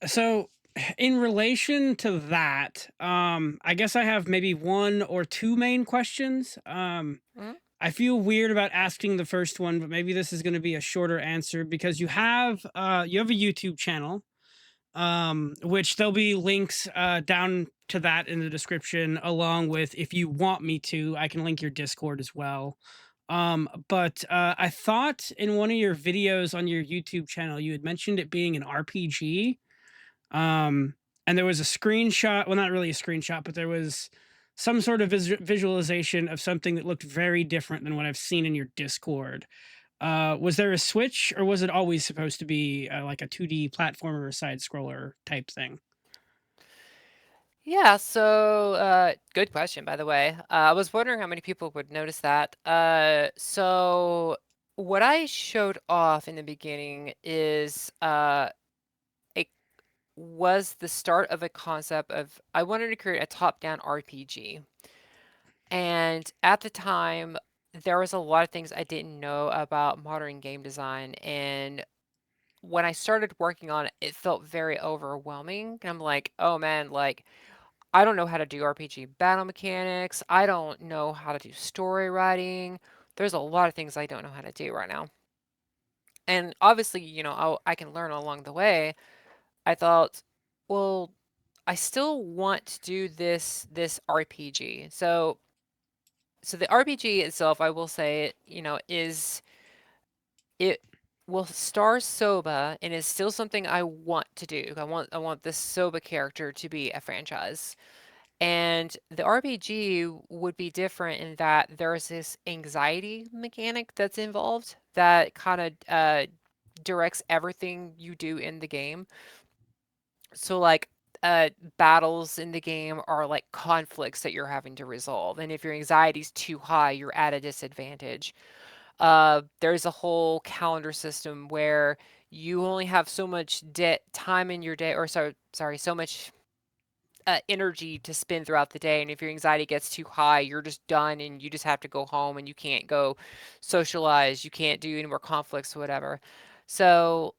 So, in relation to that, I guess I have maybe one or two main questions. Mhm. I feel weird about asking the first one, but maybe this is going to be a shorter answer because you have a YouTube channel, which there'll be links down to that in the description, along with, if you want me to, I can link your Discord as well. But I thought in one of your videos on your YouTube channel you had mentioned it being an RPG. um and there was a screenshot, well, not really a screenshot, but there was some sort of visualization of something that looked very different than what I've seen in your Discord. Was there a switch, or was it always supposed to be like a 2D platformer or side scroller type thing? Yeah, so good question, by the way. I was wondering how many people would notice that. So what I showed off in the beginning is it was the start of a concept of I wanted to create a top-down RPG. And at the time, there was a lot of things I didn't know about modern game design. And when I started working on it, it felt very overwhelming. And I'm like, oh man, like I don't know how to do RPG battle mechanics. I don't know how to do story writing. There's a lot of things I don't know how to do right now. And obviously, I can learn along the way. I thought, well, I still want to do this RPG. So the RPG itself, I will say, it will star Soba and is still something I want to do. I want this Soba character to be a franchise. And the RPG would be different in that there's this anxiety mechanic that's involved that kind of directs everything you do in the game. So, like, battles in the game are like conflicts that you're having to resolve. And if your anxiety's too high, you're at a disadvantage. There's a whole calendar system where you only have so much time in your day, or sorry, so much energy to spend throughout the day. And if your anxiety gets too high, you're just done and you just have to go home and you can't go socialize. You can't do any more conflicts or whatever. So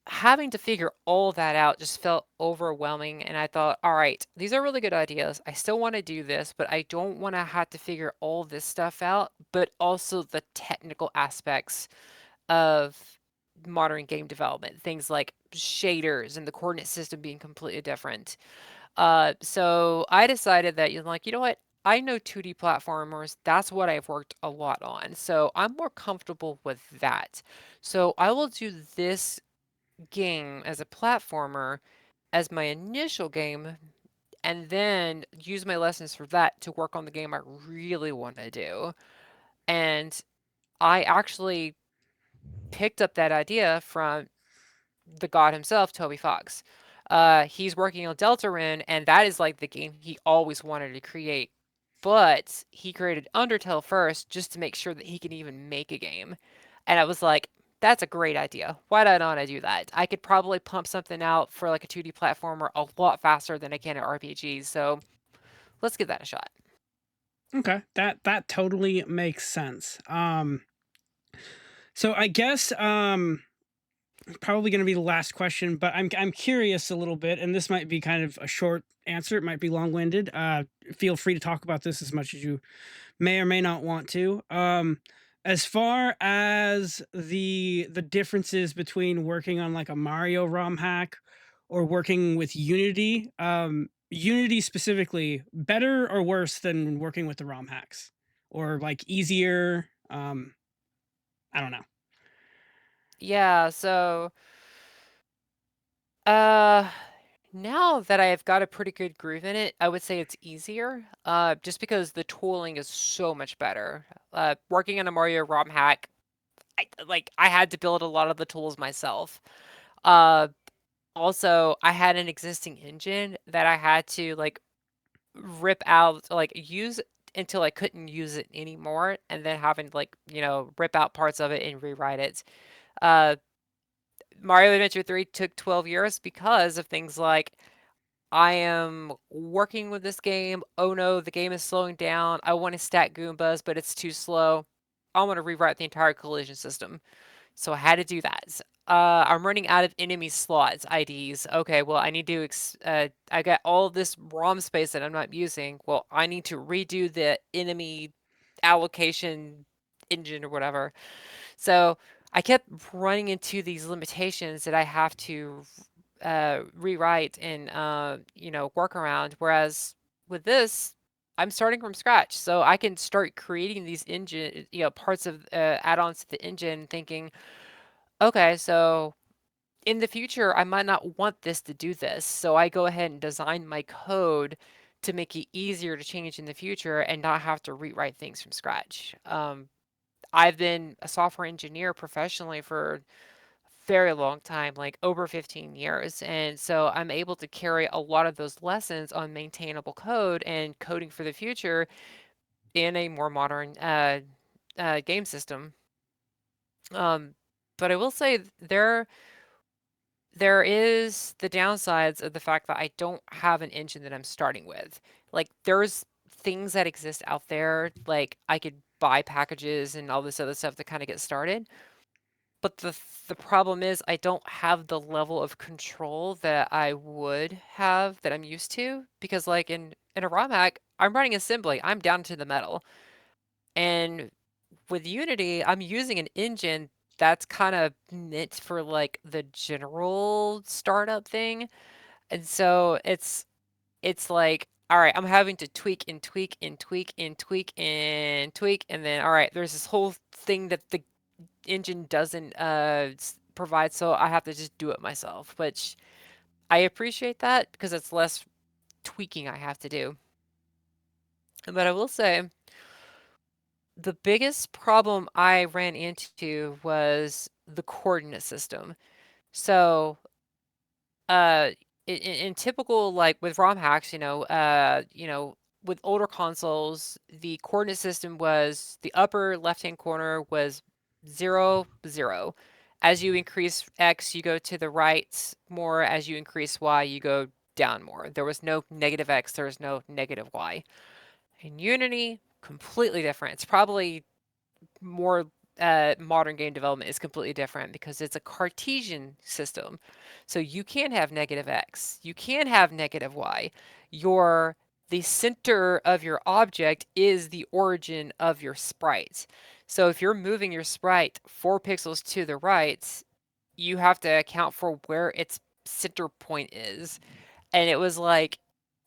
having to figure all that out just felt overwhelming. And I thought, all right, these are really good ideas. I still want to do this, but I don't want to have to figure all this stuff out, but also the technical aspects of modern game development, things like shaders and the coordinate system being completely different. So I decided that you know what? I know 2D platformers. That's what I've worked a lot on. So I'm more comfortable with that. So I will do this game as a platformer as my initial game and then use my lessons for that to work on the game I really want to do. And I actually picked up that idea from the god himself, Toby Fox. He's working on Deltarune, and that is like the game he always wanted to create. But he created Undertale first just to make sure that he can even make a game. And I was like, that's a great idea. Why did I not do that? I could probably pump something out for like a 2D platformer a lot faster than I can at RPGs. So let's give that a shot. Okay, that totally makes sense. So I guess probably going to be the last question, but I'm curious a little bit, and this might be kind of a short answer. It might be long winded. Feel free to talk about this as much as you may or may not want to. As far as the differences between working on like a Mario ROM hack or working with Unity, Unity specifically, better or worse than working with the ROM hacks, or like easier? I don't know. Yeah, so uh now that I've got a pretty good groove in it, I would say it's easier, just because the tooling is so much better. Working on a Mario ROM hack, I had to build a lot of the tools myself. Uh, Also, I had an existing engine that I had to like rip out, like use until I couldn't use it anymore, and then having to like rip out parts of it and rewrite it. Uh, Mario Adventure 3 took 12 years because of things like I am working with this game. Oh no, the game is slowing down. I want to stack Goombas, but it's too slow. I want to rewrite the entire collision system. So I had to do that. I'm running out of enemy slots, IDs. Okay, well, I need to, I got all this ROM space that I'm not using. Well, I need to redo the enemy allocation engine or whatever. So I kept running into these limitations that I have to rewrite and work around. Whereas with this, I'm starting from scratch, so I can start creating these engine, parts of add-ons to the engine, thinking, okay, so in the future, I might not want this to do this, so I go ahead and design my code to make it easier to change in the future and not have to rewrite things from scratch. I've been a software engineer professionally for very long time, like over 15 years. And so I'm able to carry a lot of those lessons on maintainable code and coding for the future in a more modern game system. Um, but I will say there is the downsides of the fact that I don't have an engine that I'm starting with. Like there's things that exist out there, like I could buy packages and all this other stuff to kind of get started. But the problem is I don't have the level of control that I would have that I'm used to because like in a ROM hack, I'm running assembly. I'm down to the metal. And with Unity, I'm using an engine that's kind of meant for like the general startup thing. And so it's like, all right, I'm having to tweak and tweak and tweak and tweak and tweak, and then all right, there's this whole thing that the engine doesn't provide, so I have to just do it myself, which I appreciate that because it's less tweaking I have to do. But I will say the biggest problem I ran into was the coordinate system. So, in typical like with ROM hacks, with older consoles, the coordinate system was the upper left-hand corner was 0, 0. As you increase X, you go to the right more. As you increase Y, you go down more. There was no negative X, there was no negative Y. In Unity, completely different. It's probably more modern game development is completely different because it's a Cartesian system. So you can have negative X, you can have negative Y. Your the center of your object is the origin of your sprite. So if you're moving your sprite 4 pixels to the right, you have to account for where its center point is. And it was like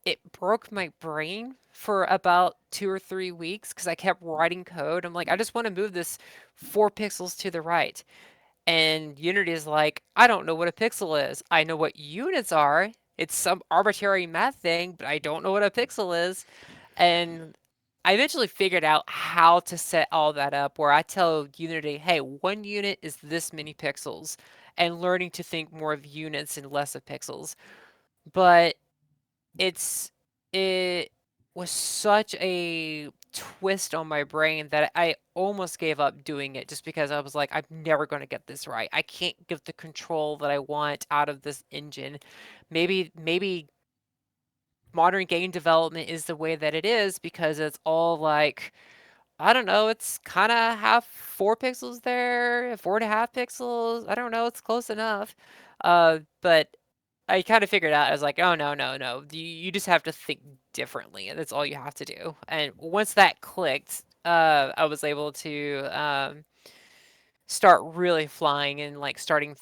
it broke my brain for about 2 or 3 weeks because I kept writing code. I'm like, "I just wanna move this 4 pixels to the right." And Unity is like, "I don't know what a pixel is. I know what units are. It's some arbitrary math thing, but I don't know what a pixel is. And I eventually figured out how to set all that up where I tell Unity, hey, 1 unit is this many pixels, and learning to think more of units and less of pixels. But it's it was such a twist on my brain that I almost gave up doing it just because I was like, I'm never going to get this right. I can't get the control that I want out of this engine. Maybe modern game development is the way that it is because it's all like, I don't know, it's kind of half 4 pixels there, 4.5 pixels. I don't know, it's close enough. But I kind of figured out, I was like, oh, no, no, no. You just have to think differently, and that's all you have to do. And once that clicked, I was able to start really flying and like starting,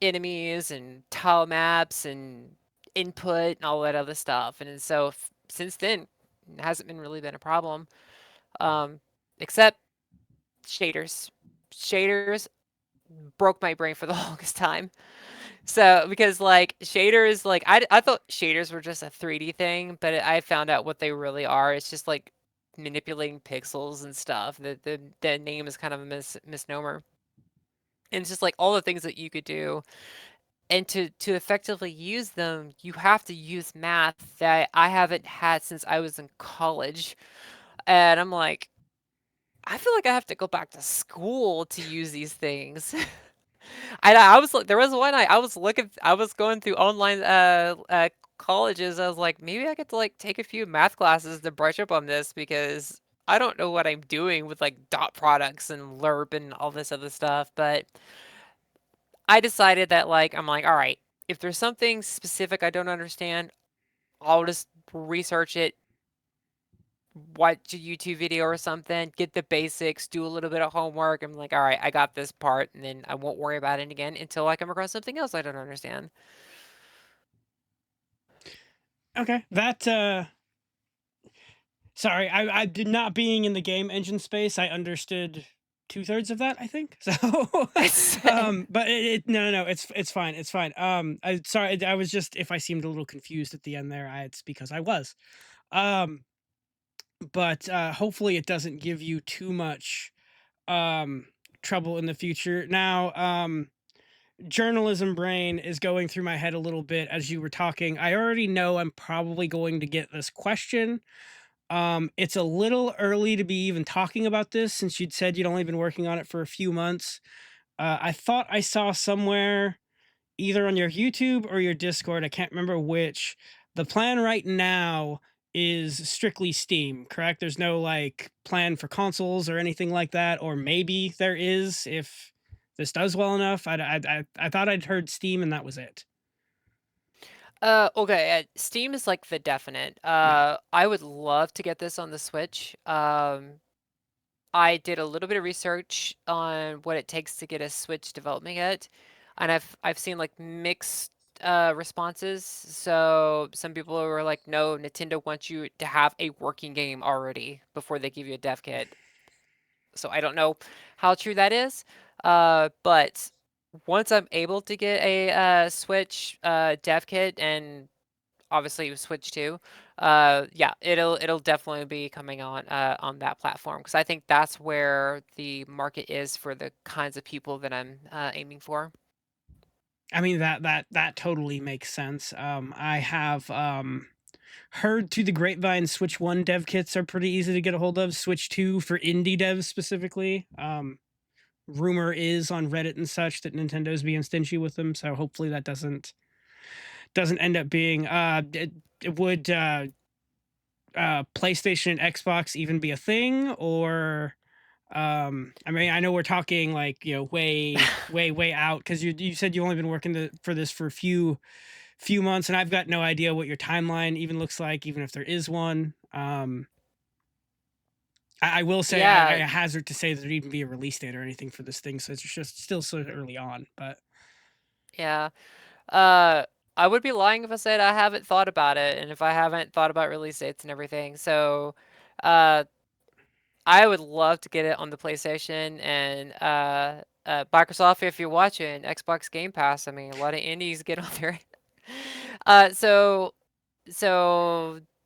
enemies and tile maps and input and all that other stuff. And so since then, it hasn't been really been a problem, um, except shaders. Shaders broke my brain for the longest time. So because like shaders, like I thought shaders were just a 3D thing, but I found out what they really are. It's just like manipulating pixels and stuff. The name is kind of a misnomer. And it's just like all the things that you could do. And to effectively use them, you have to use math that I haven't had since I was in college. And I'm like, I feel like I have to go back to school to use these things. I was there was one I was looking I was going through online colleges. I was like, maybe I get to like take a few math classes to brush up on this because I don't know what I'm doing with like dot products and lerp and all this other stuff. But I decided that like I'm like, all right, if there's something specific I don't understand, I'll just research it, watch a YouTube video or something, get the basics, do a little bit of homework. I'm like, all right, I got this part, and then I won't worry about it again until I come across something else I don't understand. Okay, that sorry, I did not being in the game engine space, I understood 2/3 of that, I think. So, It's but no, no, no, it's fine, it's fine. I sorry, I was just if I seemed a little confused at the end there, it's because I was. Um, but hopefully it doesn't give you too much um trouble in the future. Now, journalism brain is going through my head a little bit as you were talking. I already know I'm probably going to get this question. It's a little early to be even talking about this since you'd said you'd only been working on it for a few months. I thought I saw somewhere, either on your YouTube or your Discord, I can't remember which. The plan right now is strictly Steam, correct? There's no like plan for consoles or anything like that, or maybe there is if this does well enough. I thought I'd heard Steam and that was it. okay, Steam is like the definite. Yeah. I would love to get this on the Switch. I did a little bit of research on what it takes to get a Switch development kit, and I've seen like mixed responses. So some people were like, "No, Nintendo wants you to have a working game already before they give you a dev kit." So I don't know how true that is, but once I'm able to get a Switch dev kit and obviously Switch 2, yeah, it'll definitely be coming on that platform because I think that's where the market is for the kinds of people that I'm aiming for. I mean that totally makes sense. I have heard through the grapevine Switch 1 dev kits are pretty easy to get a hold of. Switch 2 for indie devs specifically. Rumor is on Reddit and such that Nintendo's being stingy with them, so hopefully that doesn't end up being would PlayStation and Xbox even be a thing, or I mean, I know we're talking like, way out because you said you've only been working for this for a few months, and I've got no idea what your timeline even looks like, even if there is one. I will say I Yeah, hazard to say there'd even be a release date or anything for this thing, so it's just still so early on. But yeah. Uh, I would be lying if I said I haven't thought about it, and if I haven't thought about release dates and everything. So, uh, I would love to get it on the PlayStation and Microsoft. If you're watching Xbox Game Pass, I mean, a lot of indies get on there. So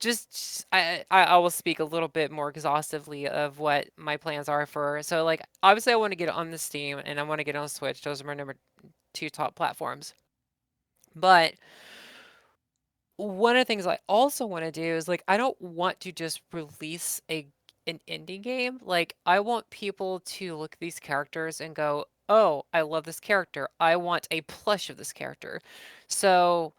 just I will speak a little bit more exhaustively of what my plans are for. So like obviously I want to get it on the Steam and I want to get it on Switch. Those are my number two top platforms. But one of the things I also want to do is like I don't want to just release an indie game. Like I want people to look at these characters and go, "Oh, I love this character. I want a plush of this character." So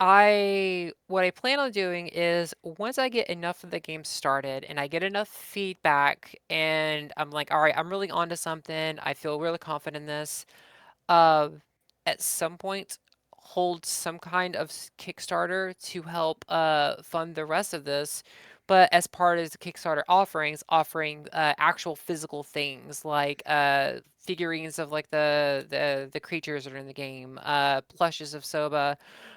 I what I plan on doing is once I get enough of the game started and I get enough feedback and I'm like, all right, I'm really onto something. I feel really confident in this. Uh, at some point, hold some kind of Kickstarter to help fund the rest of this. But as part of the Kickstarter offerings, offering actual physical things like figurines of like the creatures that are in the game, plushes of Soba.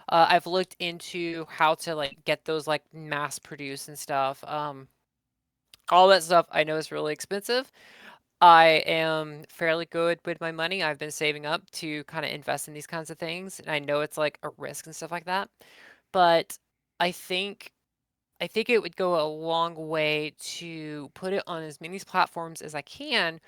I've looked into how to like get those like mass produced and stuff. All that stuff I know is really expensive. I am fairly good with my money. I've been saving up to kind of invest in these kinds of things, and I know it's like a risk and stuff like that. But I think I think it would go a long way to put it on as many platforms as I can,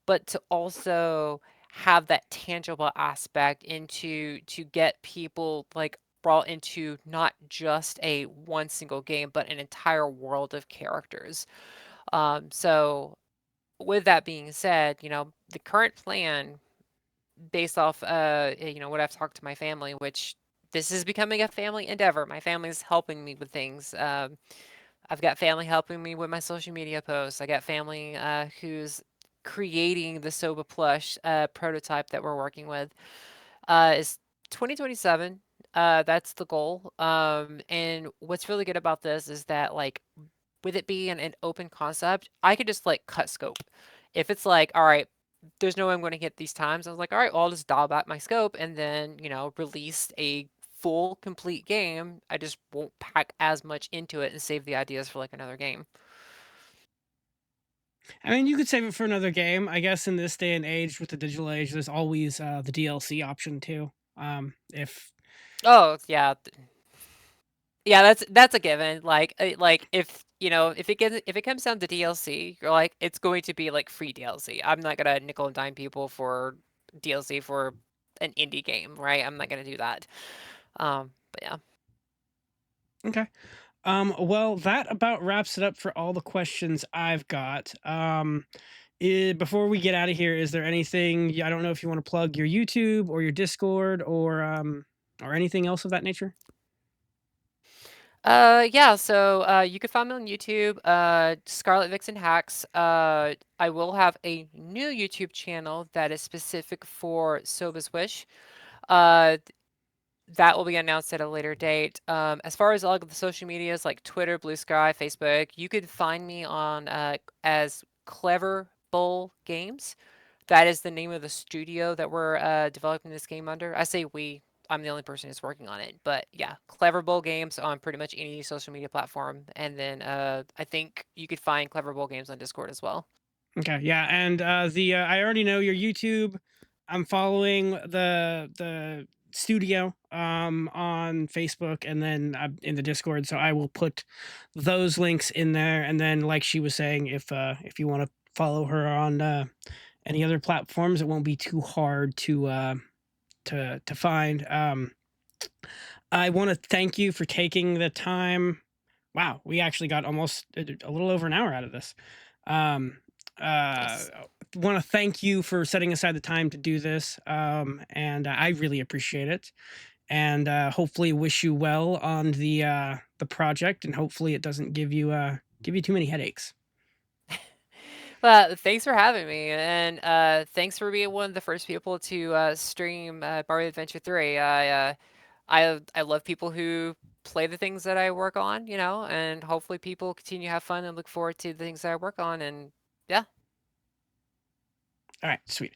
but to also have that tangible aspect into to get people like brought into not just a one single game, but an entire world of characters. So with that being said, the current plan based off what I've talked to my family, which this is becoming a family endeavor. My family's helping me with things. I've got family helping me with my social media posts. I got family who's creating the Soba plush prototype that we're working with. Is 2027. That's the goal. And what's really good about this is that like with it being an open concept, I could just like cut scope. If it's like, all right, there's no way I'm going to hit these times, I was like, all right, well, I'll just dial back my scope and then, release a full complete game. I just won't pack as much into it and save the ideas for like another game. I mean, you could save it for another game. I guess in this day and age, with the digital age, there's always the DLC option too. If Oh, yeah. Yeah, that's a given. Like if if it comes down to DLC, you're like it's going to be like free DLC. I'm not gonna nickel and dime people for DLC for an indie game, right? I'm not gonna do that. But yeah. Okay. Well, that about wraps it up for all the questions I've got. Before we get out of here, is there anything I don't know if you want to plug your YouTube or your Discord or anything else of that nature? Yeah, so you can find me on YouTube, Scarlett Vixen Hacks. I will have a new YouTube channel that is specific for Soba's Wish. Uh, that will be announced at a later date. As far as all of the social medias like Twitter, Blue Sky, Facebook, you could find me on as Clever Bull Games. That is the name of the studio that we're developing this game under. I say we. I'm the only person who's working on it, but yeah, Clever Bowl Games on pretty much any social media platform, and then I think you could find Clever Bowl Games on Discord as well. Okay, yeah, and the I already know your YouTube. I'm following the studio on Facebook and then in the Discord, so I will put those links in there. And then, like she was saying, if you want to follow her on any other platforms, it won't be too hard to find. I want to thank you for taking the time. Wow, we actually got almost a little over an hour out of this. Um, uh, Nice. want to thank you for setting aside the time to do this, and I really appreciate it. And hopefully, wish you well on the project, and hopefully, it doesn't give you too many headaches. Well, thanks for having me, and thanks for being one of the first people to stream Mario Adventure 3. I love people who play the things that I work on, and hopefully people continue to have fun and look forward to the things that I work on. And yeah, All right, sweet.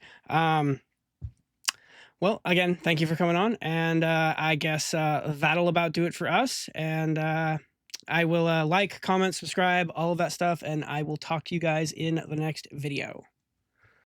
Well, again, thank you for coming on, and I guess that'll about do it for us. And I will like, comment, subscribe, all of that stuff, and I will talk to you guys in the next video.